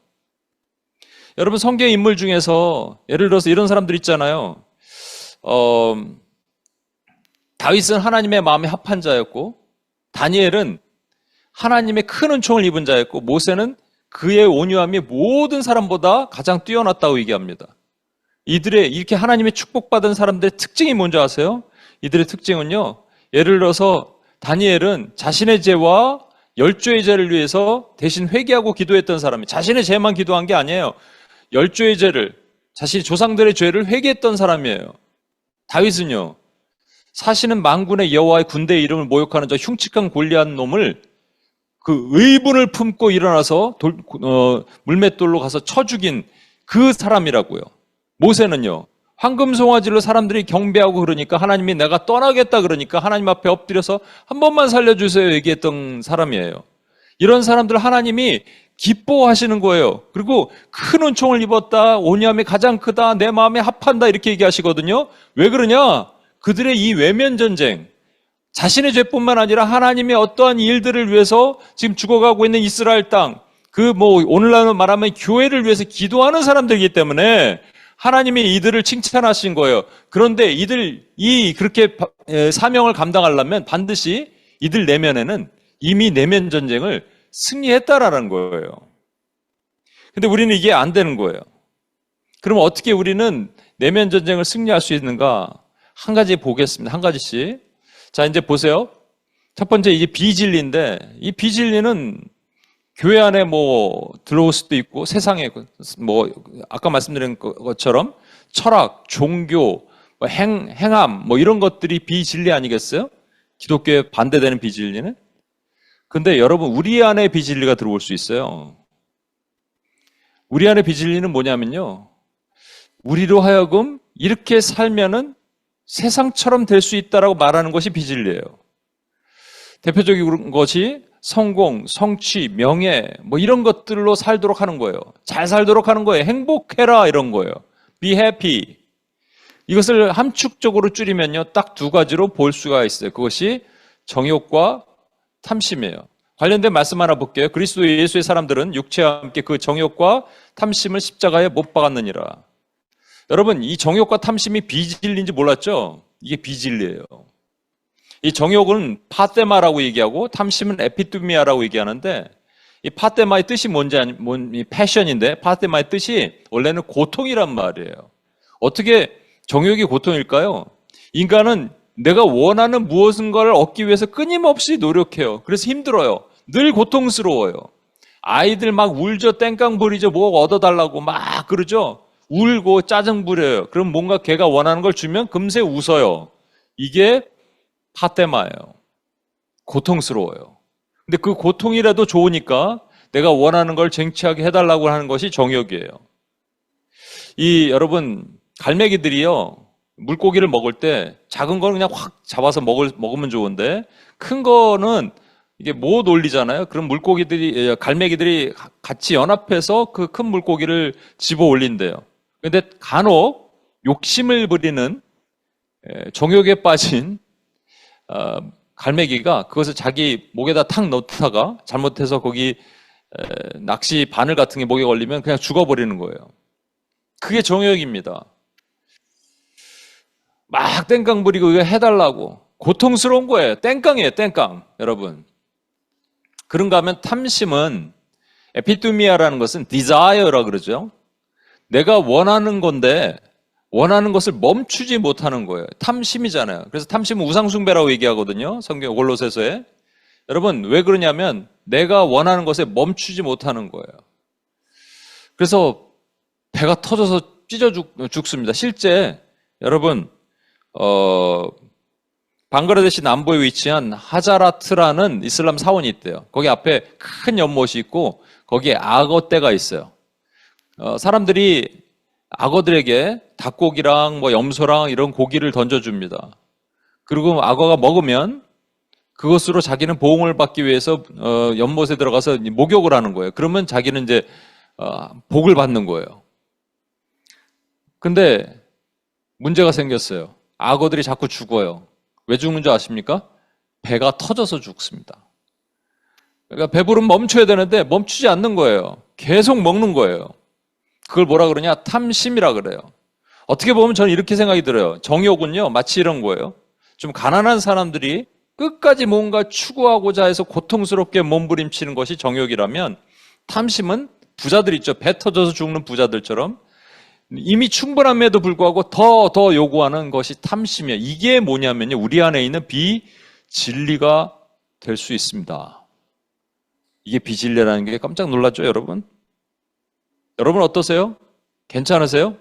여러분, 성경 인물 중에서 예를 들어서 이런 사람들 있잖아요. 다윗은 하나님의 마음에 합한 자였고, 다니엘은 하나님의 큰 은총을 입은 자였고, 모세는 그의 온유함이 모든 사람보다 가장 뛰어났다고 얘기합니다. 이들의 이렇게 하나님의 축복받은 사람들의 특징이 뭔지 아세요? 이들의 특징은요, 예를 들어서 다니엘은 자신의 죄와 열조의 죄를 위해서 대신 회개하고 기도했던 사람이, 자신의 죄만 기도한 게 아니에요. 열조의 죄를, 자신의 조상들의 죄를 회개했던 사람이에요. 다윗은요, 사시는 만군의 여호와의 군대의 이름을 모욕하는 저 흉측한 골리앗 놈을 그 의분을 품고 일어나서 물맷돌로 가서 쳐 죽인 그 사람이라고요. 모세는요, 황금 송아지로 사람들이 경배하고 그러니까 하나님이 내가 떠나겠다 그러니까 하나님 앞에 엎드려서 한 번만 살려주세요 얘기했던 사람이에요. 이런 사람들 하나님이 기뻐하시는 거예요. 그리고 큰 은총을 입었다, 온유함이 가장 크다, 내 마음에 합한다 이렇게 얘기하시거든요. 왜 그러냐? 그들의 이 외면 전쟁, 자신의 죄뿐만 아니라 하나님의 어떠한 일들을 위해서 지금 죽어가고 있는 이스라엘 땅, 오늘날 말하면 교회를 위해서 기도하는 사람들이기 때문에 하나님이 이들을 칭찬하신 거예요. 그런데 이들이 그렇게 사명을 감당하려면 반드시 이들 내면에는 이미 내면 전쟁을 승리했다라는 거예요. 근데 우리는 이게 안 되는 거예요. 그럼 어떻게 우리는 내면 전쟁을 승리할 수 있는가? 한 가지 보겠습니다. 한 가지씩. 자, 이제 보세요. 첫 번째, 이게 비진리인데, 이 비진리는 교회 안에 들어올 수도 있고, 세상에, 아까 말씀드린 것처럼 철학, 종교, 행함, 이런 것들이 비진리 아니겠어요? 기독교에 반대되는 비진리는? 근데 여러분, 우리 안에 비진리가 들어올 수 있어요. 우리 안에 비진리는 뭐냐면요. 우리로 하여금 이렇게 살면은 세상처럼 될 수 있다라고 말하는 것이 비진리예요. 대표적인 것이 성공, 성취, 명예 뭐 이런 것들로 살도록 하는 거예요. 잘 살도록 하는 거예요. 행복해라 이런 거예요. Be happy. 이것을 함축적으로 줄이면요. 딱 두 가지로 볼 수가 있어요. 그것이 정욕과 탐심이에요. 관련된 말씀 하나 볼게요. 그리스도 예수의 사람들은 육체와 함께 그 정욕과 탐심을 십자가에 못 박았느니라. 여러분, 이 정욕과 탐심이 비진리인지 몰랐죠? 이게 비진리예요. 이 정욕은 파테마라고 얘기하고 탐심은 에피투미아라고 얘기하는데, 이 파테마의 뜻이 이 패션인데, 파테마의 뜻이 원래는 고통이란 말이에요. 어떻게 정욕이 고통일까요? 인간은 내가 원하는 무엇인가를 얻기 위해서 끊임없이 노력해요. 그래서 힘들어요. 늘 고통스러워요. 아이들 막 울죠. 땡깡 부리죠. 뭐 얻어달라고 막 그러죠. 울고 짜증 부려요. 그럼 뭔가 걔가 원하는 걸 주면 금세 웃어요. 이게 파테마예요. 고통스러워요. 근데 그 고통이라도 좋으니까 내가 원하는 걸 쟁취하게 해달라고 하는 것이 정욕이에요. 여러분, 갈매기들이요, 물고기를 먹을 때 작은 거는 그냥 확 잡아서 먹으면 좋은데 큰 거는 이게 못 올리잖아요. 그럼 갈매기들이 같이 연합해서 그 큰 물고기를 집어 올린대요. 근데 간혹 욕심을 부리는 정욕에 빠진 갈매기가 그것을 자기 목에다 탁 넣다가 잘못해서 거기 낚시 바늘 같은 게 목에 걸리면 그냥 죽어버리는 거예요. 그게 정욕입니다. 막 땡깡 부리고 이거 해달라고. 고통스러운 거예요. 땡깡이에요, 땡깡. 여러분. 그런가 하면 탐심은, 에피투미아라는 것은 desire라 그러죠. 내가 원하는 건데 원하는 것을 멈추지 못하는 거예요. 탐심이잖아요. 그래서 탐심은 우상숭배라고 얘기하거든요. 성경 골로새서에. 여러분, 왜 그러냐면 내가 원하는 것에 멈추지 못하는 거예요. 그래서 배가 터져서 찢어 죽습니다. 실제 여러분, 방글라데시 남부에 위치한 하자라트라는 이슬람 사원이 있대요. 거기 앞에 큰 연못이 있고 거기에 악어떼가 있어요. 사람들이 악어들에게 닭고기랑 뭐 염소랑 이런 고기를 던져줍니다. 그리고 악어가 먹으면 그것으로 자기는 보응을 받기 위해서 연못에 들어가서 목욕을 하는 거예요. 그러면 자기는 이제 복을 받는 거예요. 근데 문제가 생겼어요. 악어들이 자꾸 죽어요. 왜 죽는 줄 아십니까? 배가 터져서 죽습니다. 그러니까 배부르면 멈춰야 되는데 멈추지 않는 거예요. 계속 먹는 거예요. 그걸 뭐라 그러냐? 탐심이라 그래요. 어떻게 보면 저는 이렇게 생각이 들어요. 정욕은요, 마치 이런 거예요. 좀 가난한 사람들이 끝까지 뭔가 추구하고자 해서 고통스럽게 몸부림치는 것이 정욕이라면, 탐심은 부자들 있죠. 배 터져서 죽는 부자들처럼 이미 충분함에도 불구하고 더 요구하는 것이 탐심이에요. 이게 뭐냐면요, 우리 안에 있는 비진리가 될 수 있습니다. 이게 비진리라는 게 깜짝 놀랐죠, 여러분? 여러분 어떠세요? 괜찮으세요?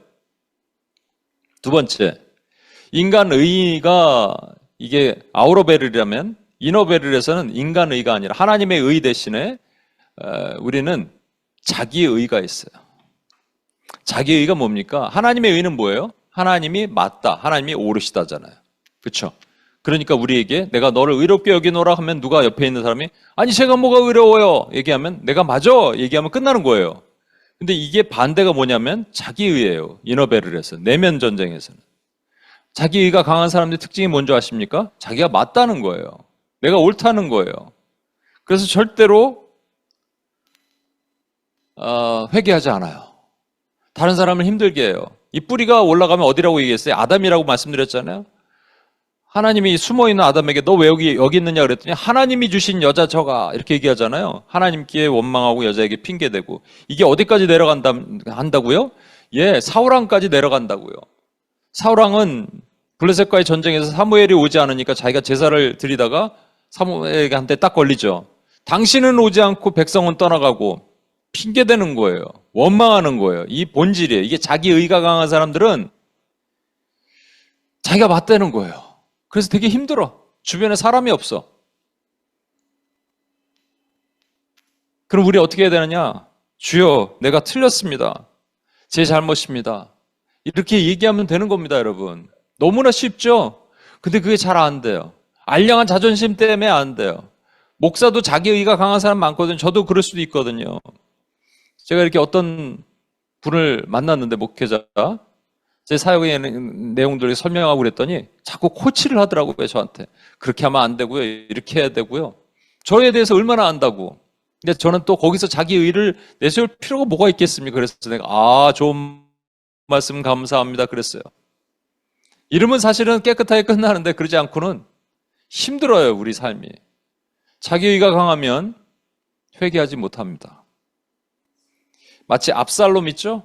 두 번째, 인간의가 이게 아우러베를이라면 이너베를에서는 인간의가 아니라 하나님의 의 대신에 우리는 자기의가 있어요. 자기의가 뭡니까? 하나님의 의는 뭐예요? 하나님이 맞다, 하나님이 옳으시다잖아요. 그렇죠? 그러니까 우리에게 내가 너를 의롭게 여기노라 하면 누가 옆에 있는 사람이 아니 제가 뭐가 의로워요 얘기하면 내가 맞아 얘기하면 끝나는 거예요. 근데 이게 반대가 뭐냐면 자기의예요. 이너베를에서, 내면 전쟁에서는. 자기의가 강한 사람들의 특징이 뭔지 아십니까? 자기가 맞다는 거예요. 내가 옳다는 거예요. 그래서 절대로 회개하지 않아요. 다른 사람을 힘들게 해요. 이 뿌리가 올라가면 어디라고 얘기했어요? 아담이라고 말씀드렸잖아요. 하나님이 숨어있는 아담에게 너 왜 여기 있느냐 그랬더니 하나님이 주신 여자 저가 이렇게 얘기하잖아요. 하나님께 원망하고 여자에게 핑계대고. 이게 어디까지 한다고요? 예, 사울왕까지 내려간다고요. 사울왕은 블레셋과의 전쟁에서 사무엘이 오지 않으니까 자기가 제사를 드리다가 사무엘한테 딱 걸리죠. 당신은 오지 않고 백성은 떠나가고 핑계대는 거예요. 원망하는 거예요. 이 본질이에요. 이게 자기 의가 강한 사람들은 자기가 맞다는 거예요. 그래서 되게 힘들어. 주변에 사람이 없어. 그럼 우리 어떻게 해야 되느냐? 주여, 내가 틀렸습니다. 제 잘못입니다. 이렇게 얘기하면 되는 겁니다, 여러분. 너무나 쉽죠? 근데 그게 잘 안 돼요. 알량한 자존심 때문에 안 돼요. 목사도 자기 의가 강한 사람 많거든요. 저도 그럴 수도 있거든요. 제가 이렇게 어떤 분을 만났는데, 목회자, 제 사역의 내용들을 설명하고 그랬더니 자꾸 코치를 하더라고요, 저한테. 그렇게 하면 안 되고요, 이렇게 해야 되고요. 저에 대해서 얼마나 안다고. 근데 저는 또 거기서 자기 의를 내세울 필요가 뭐가 있겠습니까? 그래서 내가 좋은 말씀 감사합니다 그랬어요. 이러면 사실은 깨끗하게 끝나는데 그러지 않고는 힘들어요, 우리 삶이. 자기 의가 강하면 회개하지 못합니다. 마치 압살롬 있죠?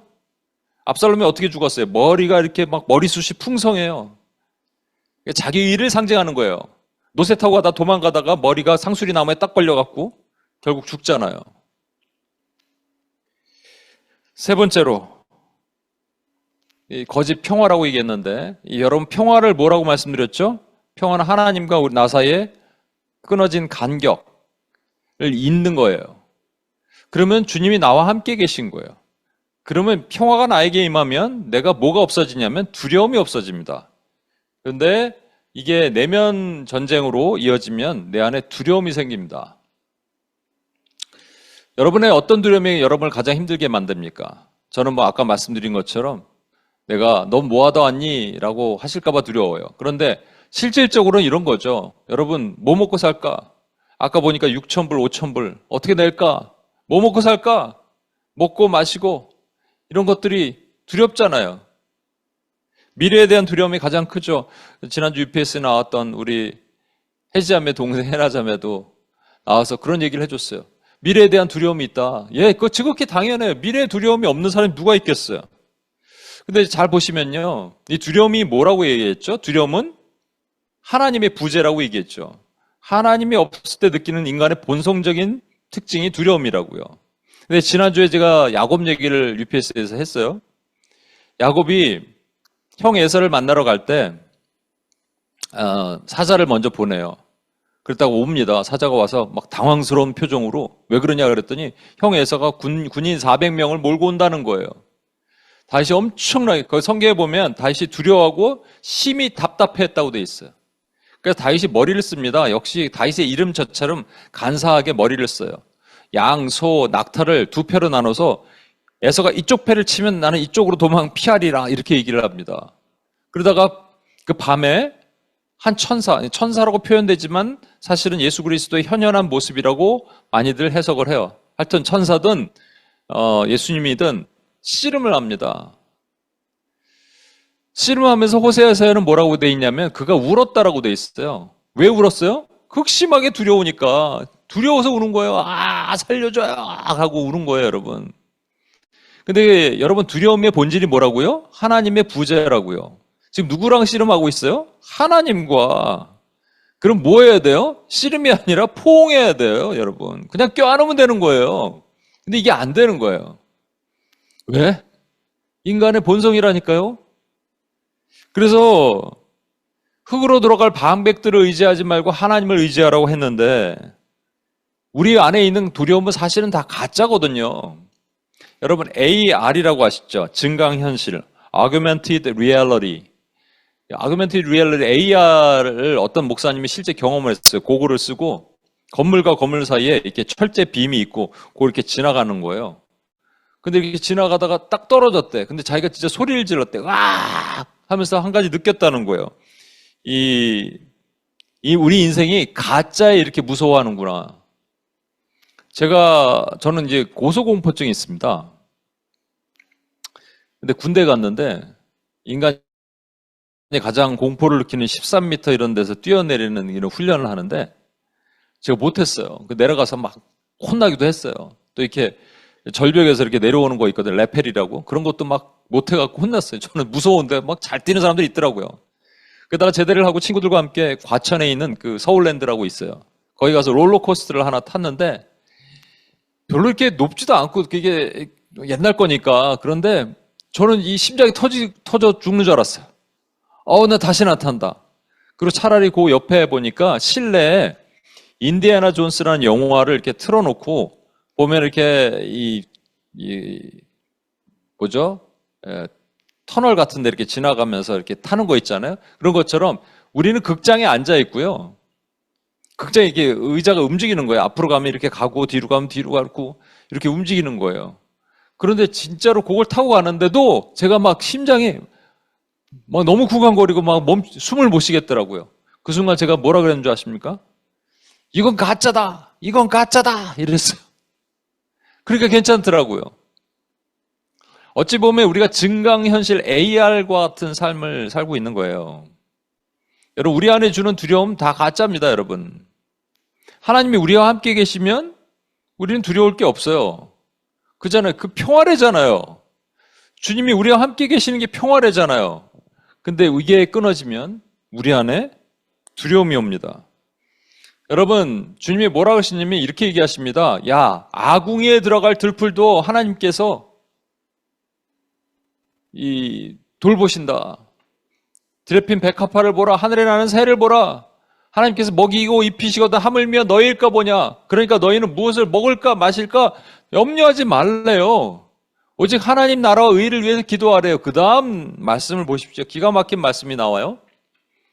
압살롬이 어떻게 죽었어요? 머리가 이렇게 막 머리숱이 풍성해요. 자기 의를 상징하는 거예요. 노새 타고 가다 도망가다가 머리가 상수리 나무에 딱 걸려갖고 결국 죽잖아요. 세 번째로, 이 거짓 평화라고 얘기했는데, 여러분 평화를 뭐라고 말씀드렸죠? 평화는 하나님과 우리 나 사이에 끊어진 간격을 잇는 거예요. 그러면 주님이 나와 함께 계신 거예요. 그러면 평화가 나에게 임하면 내가 뭐가 없어지냐면 두려움이 없어집니다. 그런데 이게 내면 전쟁으로 이어지면 내 안에 두려움이 생깁니다. 여러분의 어떤 두려움이 여러분을 가장 힘들게 만듭니까? 저는 뭐 아까 말씀드린 것처럼 내가 너 뭐하다 왔니? 라고 하실까봐 두려워요. 그런데 실질적으로는 이런 거죠. 여러분 뭐 먹고 살까? 아까 보니까 6,000불, 5,000불 어떻게 낼까? 뭐 먹고 살까? 먹고 마시고 이런 것들이 두렵잖아요. 미래에 대한 두려움이 가장 크죠. 지난주 UPS에 나왔던 우리 혜지자매 동생 헤라자매도 나와서 그런 얘기를 해줬어요. 미래에 대한 두려움이 있다. 예, 그거 지극히 당연해요. 미래에 두려움이 없는 사람이 누가 있겠어요. 근데 잘 보시면요. 이 두려움이 뭐라고 얘기했죠? 두려움은 하나님의 부재라고 얘기했죠. 하나님이 없을 때 느끼는 인간의 본성적인 특징이 두려움이라고요. 근데 지난주에 제가 야곱 얘기를 UPS에서 했어요. 야곱이 형 에서를 만나러 갈 때 사자를 먼저 보내요. 그랬다가 옵니다. 사자가 와서 막 당황스러운 표정으로 왜 그러냐 그랬더니 형 에서가 군인 400명을 몰고 온다는 거예요. 다윗이 엄청나게, 그 성경에 보면 다윗이 두려워하고 심히 답답해했다고 돼 있어요. 그래서 다윗이 머리를 씁니다. 역시 다윗의 이름 저처럼 간사하게 머리를 써요. 양, 소, 낙타를 두 패로 나눠서 에서가 이쪽 패를 치면 나는 이쪽으로 도망 피하리라 이렇게 얘기를 합니다. 그러다가 그 밤에 한 천사라고 표현되지만 사실은 예수 그리스도의 현현한 모습이라고 많이들 해석을 해요. 하여튼 천사든 예수님이든 씨름을 합니다. 씨름하면서 호세아서에는 뭐라고 돼 있냐면 그가 울었다라고 돼 있어요. 왜 울었어요? 극심하게 두려우니까. 두려워서 우는 거예요. 살려줘요 하고 우는 거예요, 여러분. 근데 여러분 두려움의 본질이 뭐라고요? 하나님의 부재라고요. 지금 누구랑 씨름하고 있어요? 하나님과. 그럼 뭐 해야 돼요? 씨름이 아니라 포옹해야 돼요, 여러분. 그냥 껴안으면 되는 거예요. 근데 이게 안 되는 거예요. 왜? 인간의 본성이라니까요. 그래서 흙으로 돌아갈 방백들을 의지하지 말고 하나님을 의지하라고 했는데 우리 안에 있는 두려움은 사실은 다 가짜거든요. 여러분 AR이라고 아시죠? 증강현실, Augmented Reality. Augmented Reality AR을 어떤 목사님이 실제 경험을 했어요. 고글을 쓰고 건물과 건물 사이에 이렇게 철제 빔이 있고 그렇게 지나가는 거예요. 근데 이렇게 지나가다가 딱 떨어졌대. 근데 자기가 진짜 소리를 질렀대. 와! 하면서 한 가지 느꼈다는 거예요. 우리 인생이 가짜에 이렇게 무서워하는구나. 저는 이제 고소공포증이 있습니다. 근데 군대 갔는데 인간이 가장 공포를 느끼는 13m 이런 데서 뛰어내리는 이런 훈련을 하는데 제가 못했어요. 내려가서 막 혼나기도 했어요. 또 이렇게 절벽에서 이렇게 내려오는 거 있거든요. 레펠이라고. 그런 것도 막 못해갖고 혼났어요. 저는 무서운데 막 잘 뛰는 사람들이 있더라고요. 그러다가 제대를 하고 친구들과 함께 과천에 있는 그 서울랜드라고 있어요. 거기 가서 롤러코스터를 하나 탔는데 별로 이렇게 높지도 않고 그게 옛날 거니까. 그런데 저는 이 심장이 터져 죽는 줄 알았어요. 나 다시는 안 탄다. 그리고 차라리 그 옆에 보니까 실내에 인디애나 존스라는 영화를 이렇게 틀어놓고 보면 이렇게 터널 같은 데 이렇게 지나가면서 이렇게 타는 거 있잖아요. 그런 것처럼 우리는 극장에 앉아 있고요. 굉장히 이게 의자가 움직이는 거예요. 앞으로 가면 이렇게 가고 뒤로 가면 뒤로 가고 이렇게 움직이는 거예요. 그런데 진짜로 그걸 타고 가는데도 제가 막 심장이 막 너무 구강거리고 막 숨을 못 쉬겠더라고요. 그 순간 제가 뭐라 그랬는 줄 아십니까? 이건 가짜다. 이건 가짜다. 이랬어요. 그러니까 괜찮더라고요. 어찌 보면 우리가 증강현실 AR과 같은 삶을 살고 있는 거예요. 여러분, 우리 안에 주는 두려움 다 가짜입니다, 여러분. 하나님이 우리와 함께 계시면 우리는 두려울 게 없어요. 그잖아요. 그 평화래잖아요. 주님이 우리와 함께 계시는 게 평화래잖아요. 근데 이게 끊어지면 우리 안에 두려움이 옵니다. 여러분, 주님이 뭐라고 하시냐면 이렇게 얘기하십니다. 야, 아궁이에 들어갈 들풀도 하나님께서 돌보신다. 드레핀 백합화를 보라. 하늘에 나는 새를 보라. 하나님께서 먹이고 입히시거든 하물며 너희일까 보냐. 그러니까 너희는 무엇을 먹을까 마실까 염려하지 말래요. 오직 하나님 나라와 의를 위해서 기도하래요. 그 다음 말씀을 보십시오. 기가 막힌 말씀이 나와요.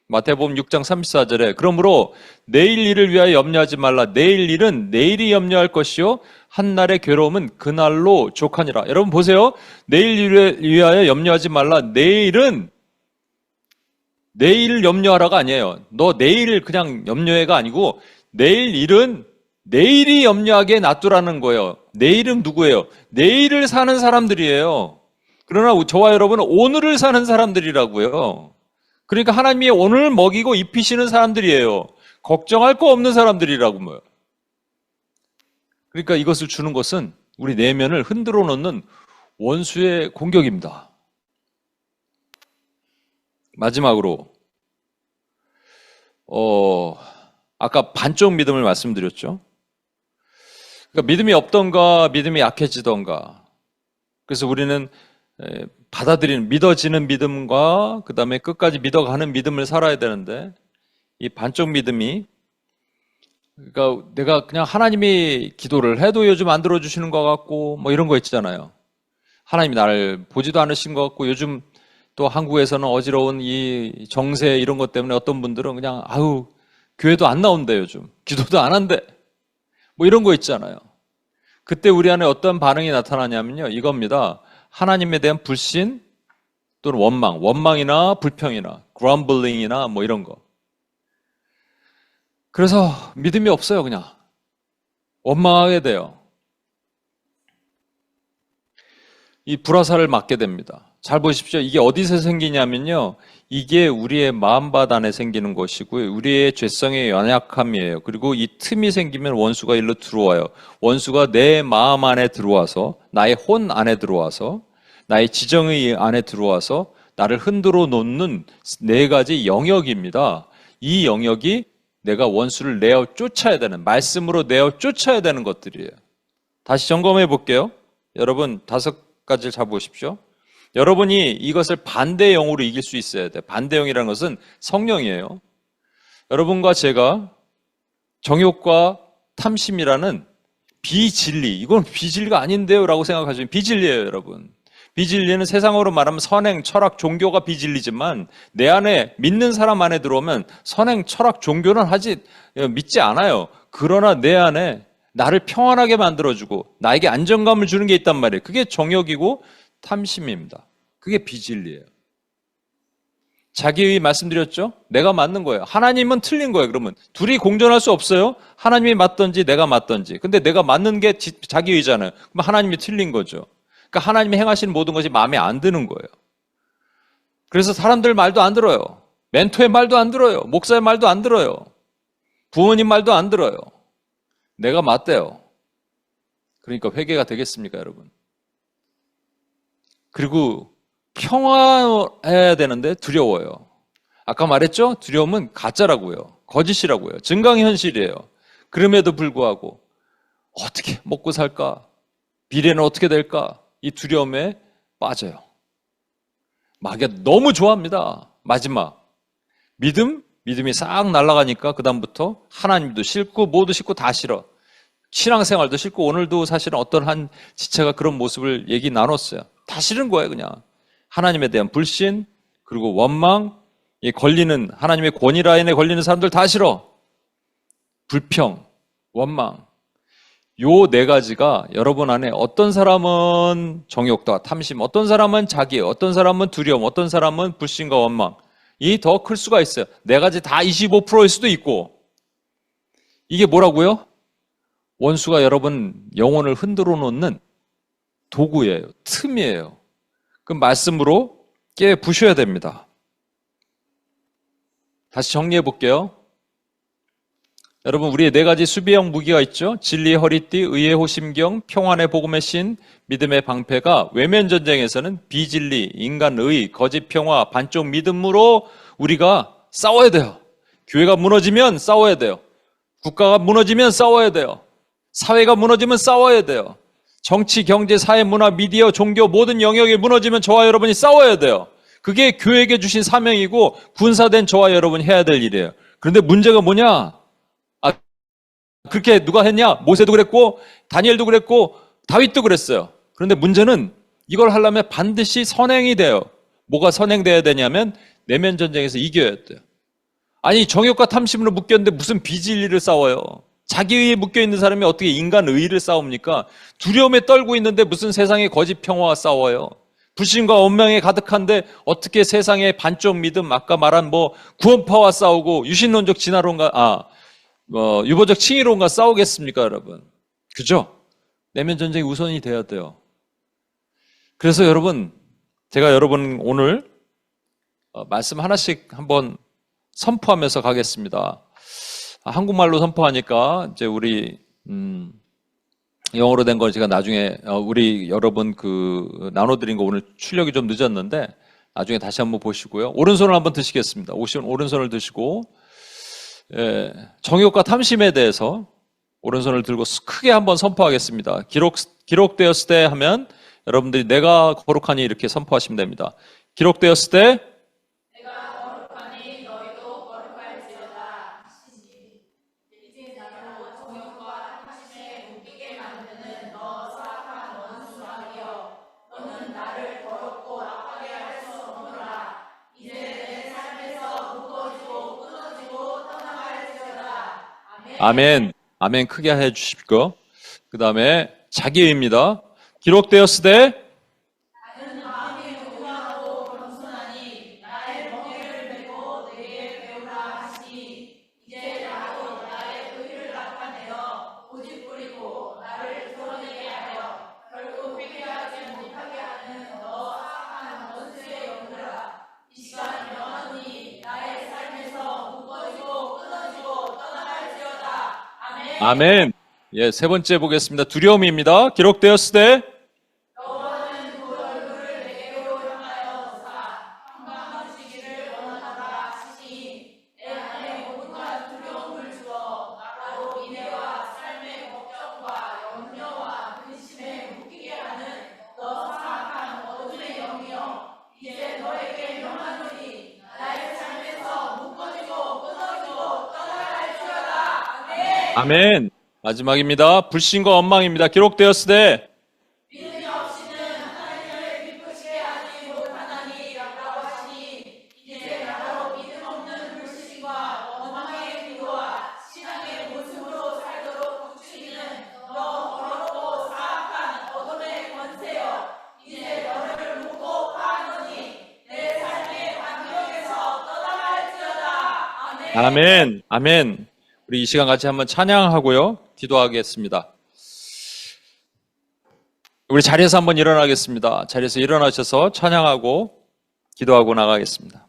마태복음 6장 34절에 그러므로 내일 일을 위하여 염려하지 말라. 내일 일은 내일이 염려할 것이요 한날의 괴로움은 그날로 족하니라. 여러분 보세요. 내일 일을 위하여 염려하지 말라. 내일은 내일 염려하라가 아니에요. 너 내일 그냥 염려해가 아니고 내일 일은 내일이 염려하게 놔두라는 거예요. 내일은 누구예요? 내일을 사는 사람들이에요. 그러나 저와 여러분은 오늘을 사는 사람들이라고요. 그러니까 하나님이 오늘 먹이고 입히시는 사람들이에요. 걱정할 거 없는 사람들이라고요. 그러니까 이것을 주는 것은 우리 내면을 흔들어 놓는 원수의 공격입니다. 마지막으로 아까 반쪽 믿음을 말씀드렸죠. 그러니까 믿음이 없던가 믿음이 약해지던가. 그래서 우리는 받아들이는 믿어지는 믿음과 그 다음에 끝까지 믿어가는 믿음을 살아야 되는데 이 반쪽 믿음이 그러니까 내가 그냥 하나님이 기도를 해도 요즘 안 들어주시는 것 같고 뭐 이런 거 있잖아요. 하나님이 나를 보지도 않으신 것 같고 요즘 또 한국에서는 어지러운 이 정세 이런 것 때문에 어떤 분들은 그냥 아우 교회도 안 나온대 요즘 기도도 안 한대 뭐 이런 거 있잖아요. 그때 우리 안에 어떤 반응이 나타나냐면요 이겁니다. 하나님에 대한 불신 또는 원망이나 불평이나 grumbling이나 뭐 이런 거. 그래서 믿음이 없어요. 그냥 원망하게 돼요. 이 불화살을 맞게 됩니다. 잘 보십시오. 이게 어디서 생기냐면요. 이게 우리의 마음밭 안에 생기는 것이고요. 우리의 죄성의 연약함이에요. 그리고 이 틈이 생기면 원수가 일로 들어와요. 원수가 내 마음 안에 들어와서 나의 혼 안에 들어와서 나의 지정의 안에 들어와서 나를 흔들어 놓는 네 가지 영역입니다. 이 영역이 내가 원수를 내어 쫓아야 되는 말씀으로 내어 쫓아야 되는 것들이에요. 다시 점검해 볼게요. 여러분 5가지를 잡으십시오. 여러분이 이것을 반대형으로 이길 수 있어야 돼요. 반대형이라는 것은 성령이에요. 여러분과 제가 정욕과 탐심이라는 비진리, 이건 비진리가 아닌데요 라고 생각하시면 비진리예요, 여러분. 비진리는 세상으로 말하면 선행, 철학, 종교가 비진리지만 내 안에 믿는 사람 안에 들어오면 선행, 철학, 종교는 믿지 않아요. 그러나 내 안에 나를 평안하게 만들어주고 나에게 안정감을 주는 게 있단 말이에요. 그게 정욕이고 탐심입니다. 그게 비진리예요. 자기의 말씀드렸죠? 내가 맞는 거예요. 하나님은 틀린 거예요. 그러면 둘이 공존할 수 없어요. 하나님이 맞든지 내가 맞든지. 근데 내가 맞는 게 자기의잖아요. 그럼 하나님이 틀린 거죠. 그러니까 하나님이 행하시는 모든 것이 마음에 안 드는 거예요. 그래서 사람들 말도 안 들어요. 멘토의 말도 안 들어요. 목사의 말도 안 들어요. 부모님 말도 안 들어요. 내가 맞대요. 그러니까 회개가 되겠습니까, 여러분? 그리고 평화해야 되는데 두려워요. 아까 말했죠? 두려움은 가짜라고요. 거짓이라고요. 증강현실이에요. 그럼에도 불구하고 어떻게 먹고 살까? 미래는 어떻게 될까? 이 두려움에 빠져요. 마귀가 너무 좋아합니다. 마지막 믿음이 싹 날아가니까 그 다음부터 하나님도 싫고 뭐도 싫고 다 싫어. 신앙생활도 싫고 오늘도 사실은 어떤 한 지체가 그런 모습을 얘기 나눴어요. 다 싫은 거예요, 그냥. 하나님에 대한 불신, 그리고 원망, 하나님의 권위 라인에 걸리는 사람들 다 싫어. 불평, 원망. 요 네 가지가 여러분 안에 어떤 사람은 정욕과 탐심, 어떤 사람은 자기, 어떤 사람은 두려움, 어떤 사람은 불신과 원망. 이 더 클 수가 있어요. 네 가지 다 25%일 수도 있고. 이게 뭐라고요? 원수가 여러분 영혼을 흔들어 놓는 도구예요. 틈이에요. 그 말씀으로 깨 부셔야 됩니다. 다시 정리해 볼게요. 여러분, 우리의 네 가지 수비형 무기가 있죠. 진리의 허리띠, 의의 호심경, 평안의 복음의 신, 믿음의 방패가 외면 전쟁에서는 비진리, 인간의, 거짓 평화, 반쪽 믿음으로 우리가 싸워야 돼요. 교회가 무너지면 싸워야 돼요. 국가가 무너지면 싸워야 돼요. 사회가 무너지면 싸워야 돼요. 정치, 경제, 사회, 문화, 미디어, 종교 모든 영역이 무너지면 저와 여러분이 싸워야 돼요. 그게 교회에게 주신 사명이고 군사된 저와 여러분이 해야 될 일이에요. 그런데 문제가 뭐냐? 그렇게 누가 했냐? 모세도 그랬고 다니엘도 그랬고 다윗도 그랬어요. 그런데 문제는 이걸 하려면 반드시 선행이 돼요. 뭐가 선행돼야 되냐면 내면 전쟁에서 이겨야 돼요. 아니 정욕과 탐심으로 묶였는데 무슨 비진리를 싸워요. 자기의에 묶여있는 사람이 어떻게 인간 의의를 싸웁니까? 두려움에 떨고 있는데 무슨 세상의 거짓 평화와 싸워요. 불신과 원망에 가득한데 어떻게 세상의 반쪽 믿음, 아까 말한 구원파와 싸우고 유신론적 진화론과 유보적 칭의론과 싸우겠습니까, 여러분? 그죠? 내면 전쟁이 우선이 돼야 돼요. 그래서 여러분, 제가 여러분 오늘 말씀 하나씩 한번 선포하면서 가겠습니다. 한국말로 선포하니까 이제 우리 영어로 된 걸 제가 나중에 우리 여러분 나눠드린 거 오늘 출력이 좀 늦었는데 나중에 다시 한번 보시고요. 오른손을 한번 드시겠습니다. 오른손을 드시고 정욕과 탐심에 대해서 오른손을 들고 크게 한번 선포하겠습니다. 기록되었을 때 하면 여러분들이 내가 거룩하니 이렇게 선포하시면 됩니다. 기록되었을 때 내가 거룩하니 너희도 거룩할지어다. 이제 나로 정욕과 탐심에 묶이게 만드는 너 사악한 원수하여 너는 나를 더럽고 악하게 할 수 없노라. 이제 내 삶에서 묶어지고 끊어지고 떠나갈지어다. 아멘. 아멘 크게 해주십시오. 그 다음에 자기입니다. 기록되었을 때 나는 마음이 온유하고 겸손하니 나의 멍에를 메고 내게 배우라 하시니 이제 나도 나의 의를 나타내어 고집부리고 나를 드러내게 하여 결국 회개하지 못하게 하는 너 사악한 원수의 영들아. 이 시간 영원히 나의 삶에서 묶어지고 끊어지고 떠나갈지어다. 아멘. 아멘. 예, 세 번째 보겠습니다. 두려움입니다. 기록되었을 때 여호와는 그 얼굴을 내게로 향하여 평강하시기를 원하노라 하시니 내 안에 온갖 두려움을 주어 나로 인애와 삶의 걱정과 염려와 근심에 묶이게 하는 너 사악한 어둠의 영이여. 이제 너에게 명하노니 나의 삶에서 묶어지고 끊어지고 떠나갈지어다. 아멘. 아멘. 마지막입니다. 불신과 원망입니다. 기록되었을 때 믿음이 없이는 하나님을 기쁘시게 하지 못하나니 라고 하시니 이제 나로 믿음 없는 불신과 원망의 기도와 신앙의 모습으로 살도록 부추기는 너 더럽고 사악한 어둠의 권세여. 이제 너를 묶고 파하노니 내 삶의 반경에서 떠나갈지어다. 아멘. 아멘. 아멘. 우리 이 시간 같이 한번 찬양하고요. 기도하겠습니다. 우리 자리에서 한번 일어나겠습니다. 자리에서 일어나셔서 찬양하고 기도하고 나가겠습니다.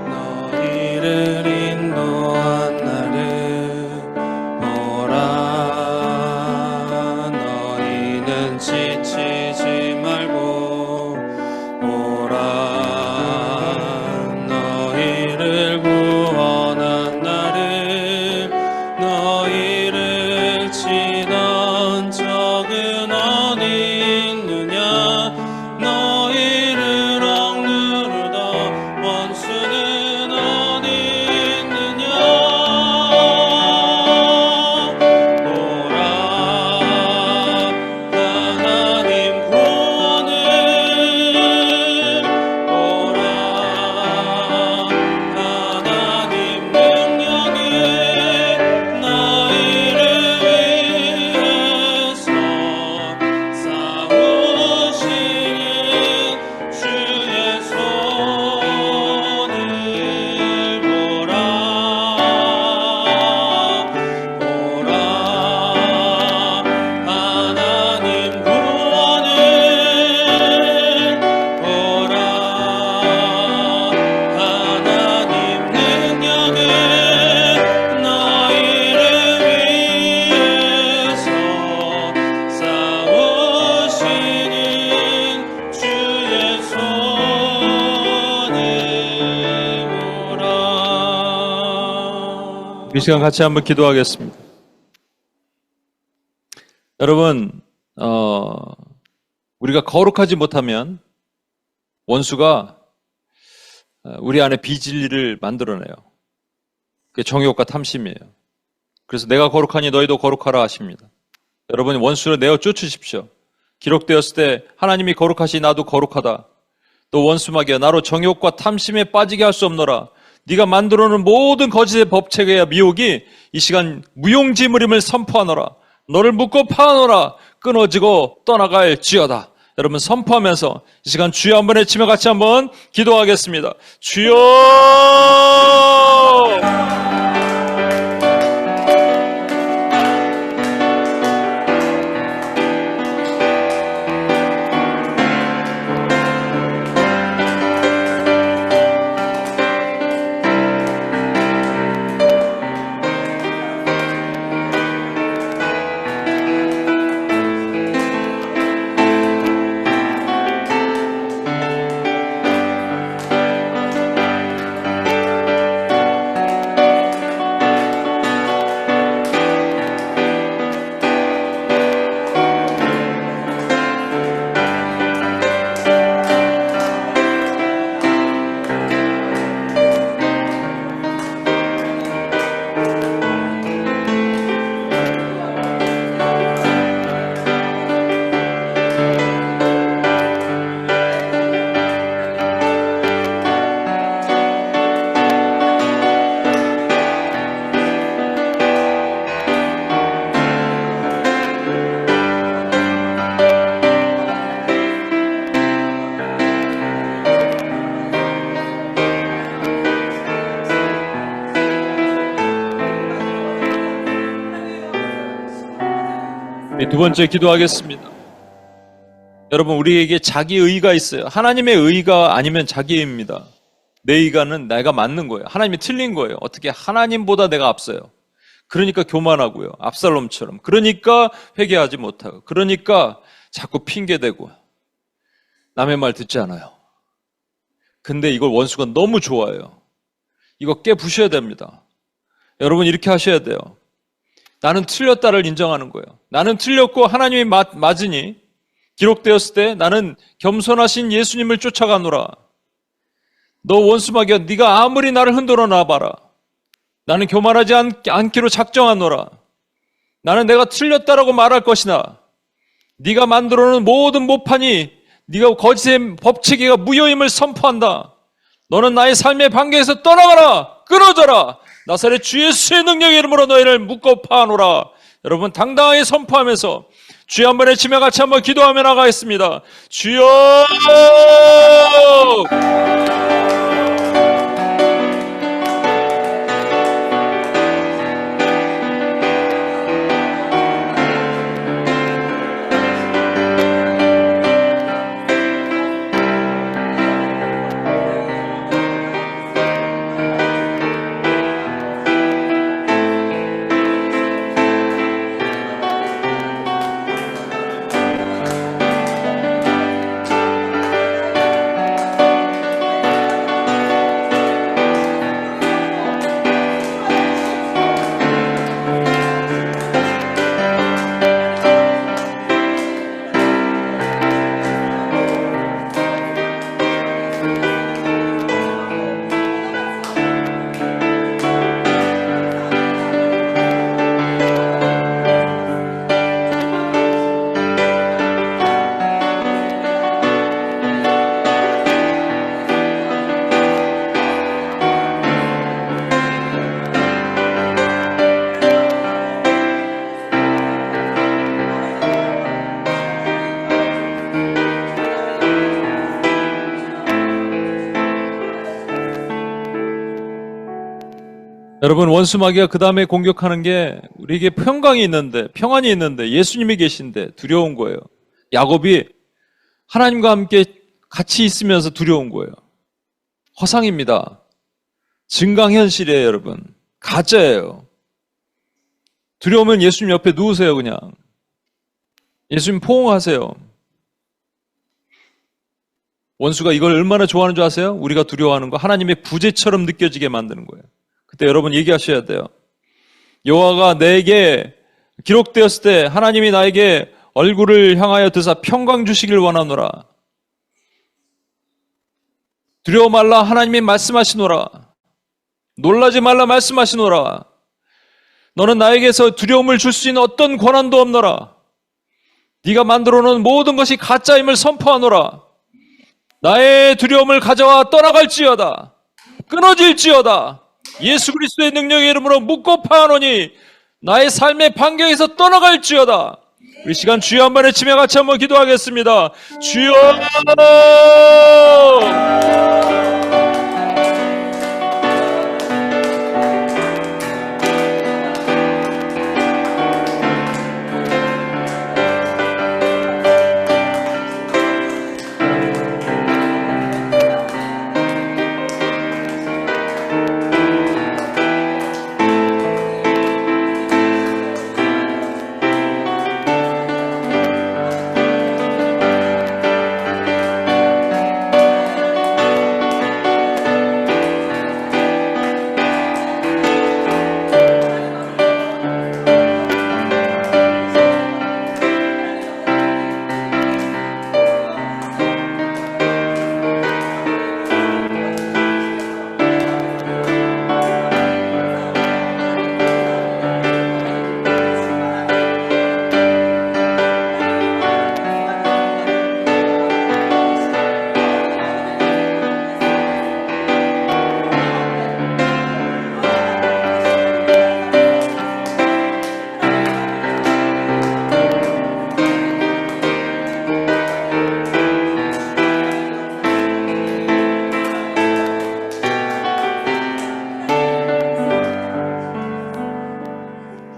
너희를 인도한 나를 이 시간 같이 한번 기도하겠습니다. 여러분, 우리가 거룩하지 못하면 원수가 우리 안에 비진리를 만들어내요. 그게 정욕과 탐심이에요. 그래서 내가 거룩하니 너희도 거룩하라 하십니다. 여러분, 원수를 내어 쫓으십시오. 기록되었을 때 하나님이 거룩하시 나도 거룩하다. 또 원수마귀야 나로 정욕과 탐심에 빠지게 할 수 없노라. 네가 만들어놓은 모든 거짓의 법체계와 미혹이 이 시간 무용지물임을 선포하노라. 너를 묶고 파노라. 끊어지고 떠나갈지어다. 여러분 선포하면서 이 시간 주여 한번 외치며 같이 한번 기도하겠습니다. 주여! 두 번째 기도하겠습니다. 여러분 우리에게 자기 의가 있어요. 하나님의 의가 아니면 자기 의입니다. 내 의가는 내가 맞는 거예요. 하나님이 틀린 거예요. 어떻게 하나님보다 내가 앞서요. 그러니까 교만하고요. 압살롬처럼. 그러니까 회개하지 못하고. 그러니까 자꾸 핑계대고 남의 말 듣지 않아요. 근데 이걸 원수가 너무 좋아해요. 이거 깨부셔야 됩니다. 여러분 이렇게 하셔야 돼요. 나는 틀렸다를 인정하는 거예요. 나는 틀렸고 하나님이 맞으니 기록되었을 때 나는 겸손하신 예수님을 쫓아가노라. 너 원수마귀야 네가 아무리 나를 흔들어 놔봐라. 나는 교만하지 않기로 작정하노라. 나는 내가 틀렸다라고 말할 것이나 네가 만들어놓은 모든 모판이 네가 거짓의 법칙이가 무효임을 선포한다. 너는 나의 삶의 반경에서 떠나가라. 끊어져라. 나사렛 주 예수의 능력의 이름으로 너희를 묶고 파노라. 여러분 당당하게 선포하면서 주여 한번 외치며 같이 한번 기도하며 나가겠습니다. 주여! 여러분 원수마귀가 그 다음에 공격하는 게 우리에게 평강이 있는데 평안이 있는데 예수님이 계신데 두려운 거예요. 야곱이 하나님과 함께 같이 있으면서 두려운 거예요. 허상입니다. 증강현실이에요. 여러분 가짜예요. 두려우면 예수님 옆에 누우세요. 그냥 예수님 포옹하세요. 원수가 이걸 얼마나 좋아하는 줄 아세요? 우리가 두려워하는 거 하나님의 부재처럼 느껴지게 만드는 거예요. 그때 여러분 얘기하셔야 돼요. 여호와가 내게 기록되었을 때 하나님이 나에게 얼굴을 향하여 드사 평강 주시길 원하노라. 두려워 말라 하나님이 말씀하시노라. 놀라지 말라 말씀하시노라. 너는 나에게서 두려움을 줄 수 있는 어떤 권한도 없노라. 네가 만들어 놓은 모든 것이 가짜임을 선포하노라. 나의 두려움을 가져와 떠나갈지어다. 끊어질지어다. 예수 그리스도의 능력의 이름으로 묻고 파하노니 나의 삶의 반경에서 떠나갈지어다. 우리 시간 주여 한번 외치며 같이 한번 기도하겠습니다. 주여!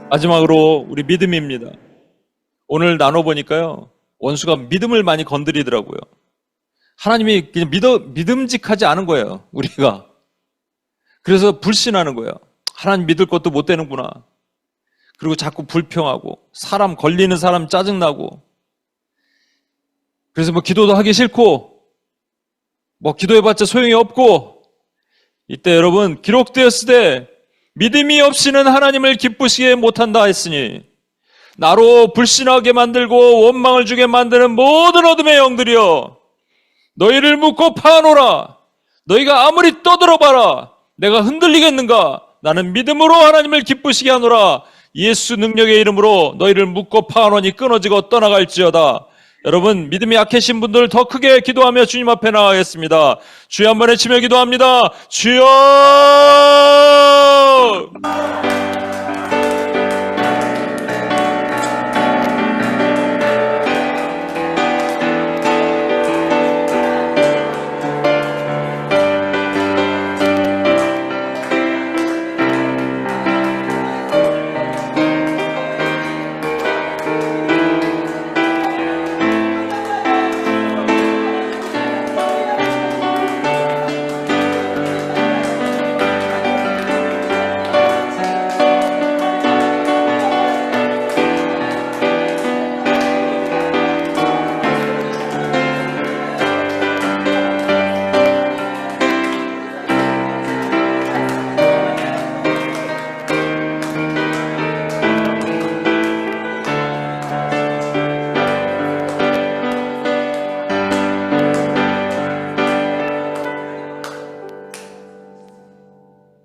마지막으로 우리 믿음입니다. 오늘 나눠보니까요, 원수가 믿음을 많이 건드리더라고요. 하나님이 그냥 믿음직하지 않은 거예요, 우리가. 그래서 불신하는 거예요. 하나님 믿을 것도 못 되는구나. 그리고 자꾸 불평하고, 걸리는 사람 짜증나고, 그래서 기도도 하기 싫고, 기도해봤자 소용이 없고, 이때 여러분, 기록되었을 때, 믿음이 없이는 하나님을 기쁘시게 못한다 했으니 나로 불신하게 만들고 원망을 주게 만드는 모든 어둠의 영들이여 너희를 묶고 파노라. 너희가 아무리 떠들어봐라 내가 흔들리겠는가. 나는 믿음으로 하나님을 기쁘시게 하노라. 예수 능력의 이름으로 너희를 묶고 파노니 끊어지고 떠나갈지어다. 여러분 믿음이 약해진 분들 더 크게 기도하며 주님 앞에 나가겠습니다. 주여 한번 외치며 기도합니다. 주여!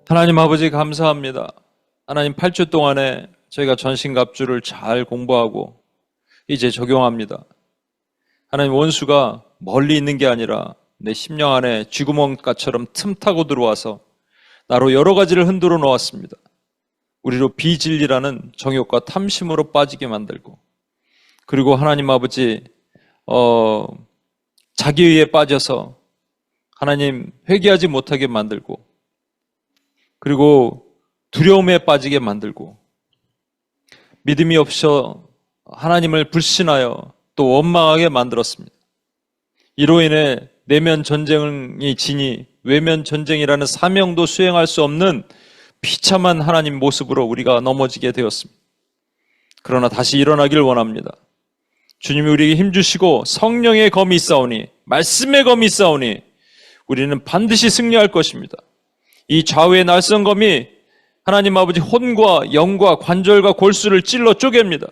하나님 아버지 감사합니다. 하나님 8주 동안에 저희가 전신갑주를 잘 공부하고 이제 적용합니다. 하나님 원수가 멀리 있는 게 아니라 내 심령 안에 쥐구멍가처럼 틈타고 들어와서 나로 여러 가지를 흔들어 놓았습니다. 우리로 비진리라는 정욕과 탐심으로 빠지게 만들고, 그리고 하나님 아버지 자기의에 빠져서 하나님 회개하지 못하게 만들고, 그리고 두려움에 빠지게 만들고, 믿음이 없어 하나님을 불신하여 또 원망하게 만들었습니다. 이로 인해 내면 전쟁이 지니 외면 전쟁이라는 사명도 수행할 수 없는 비참한 하나님 모습으로 우리가 넘어지게 되었습니다. 그러나 다시 일어나길 원합니다. 주님이 우리에게 힘주시고 성령의 검이 있사오니, 말씀의 검이 있사오니 우리는 반드시 승리할 것입니다. 이 좌우의 날선 검이 하나님 아버지 혼과 영과 관절과 골수를 찔러 쪼갭니다.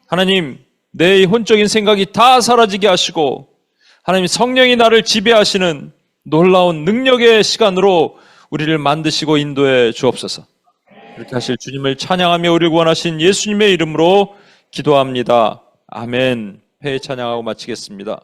하나님, 내 혼적인 생각이 다 사라지게 하시고 하나님 성령이 나를 지배하시는 놀라운 능력의 시간으로 우리를 만드시고 인도해 주옵소서. 그렇게 하실 주님을 찬양하며 우리를 구원하신 예수님의 이름으로 기도합니다. 아멘. 회의 찬양하고 마치겠습니다.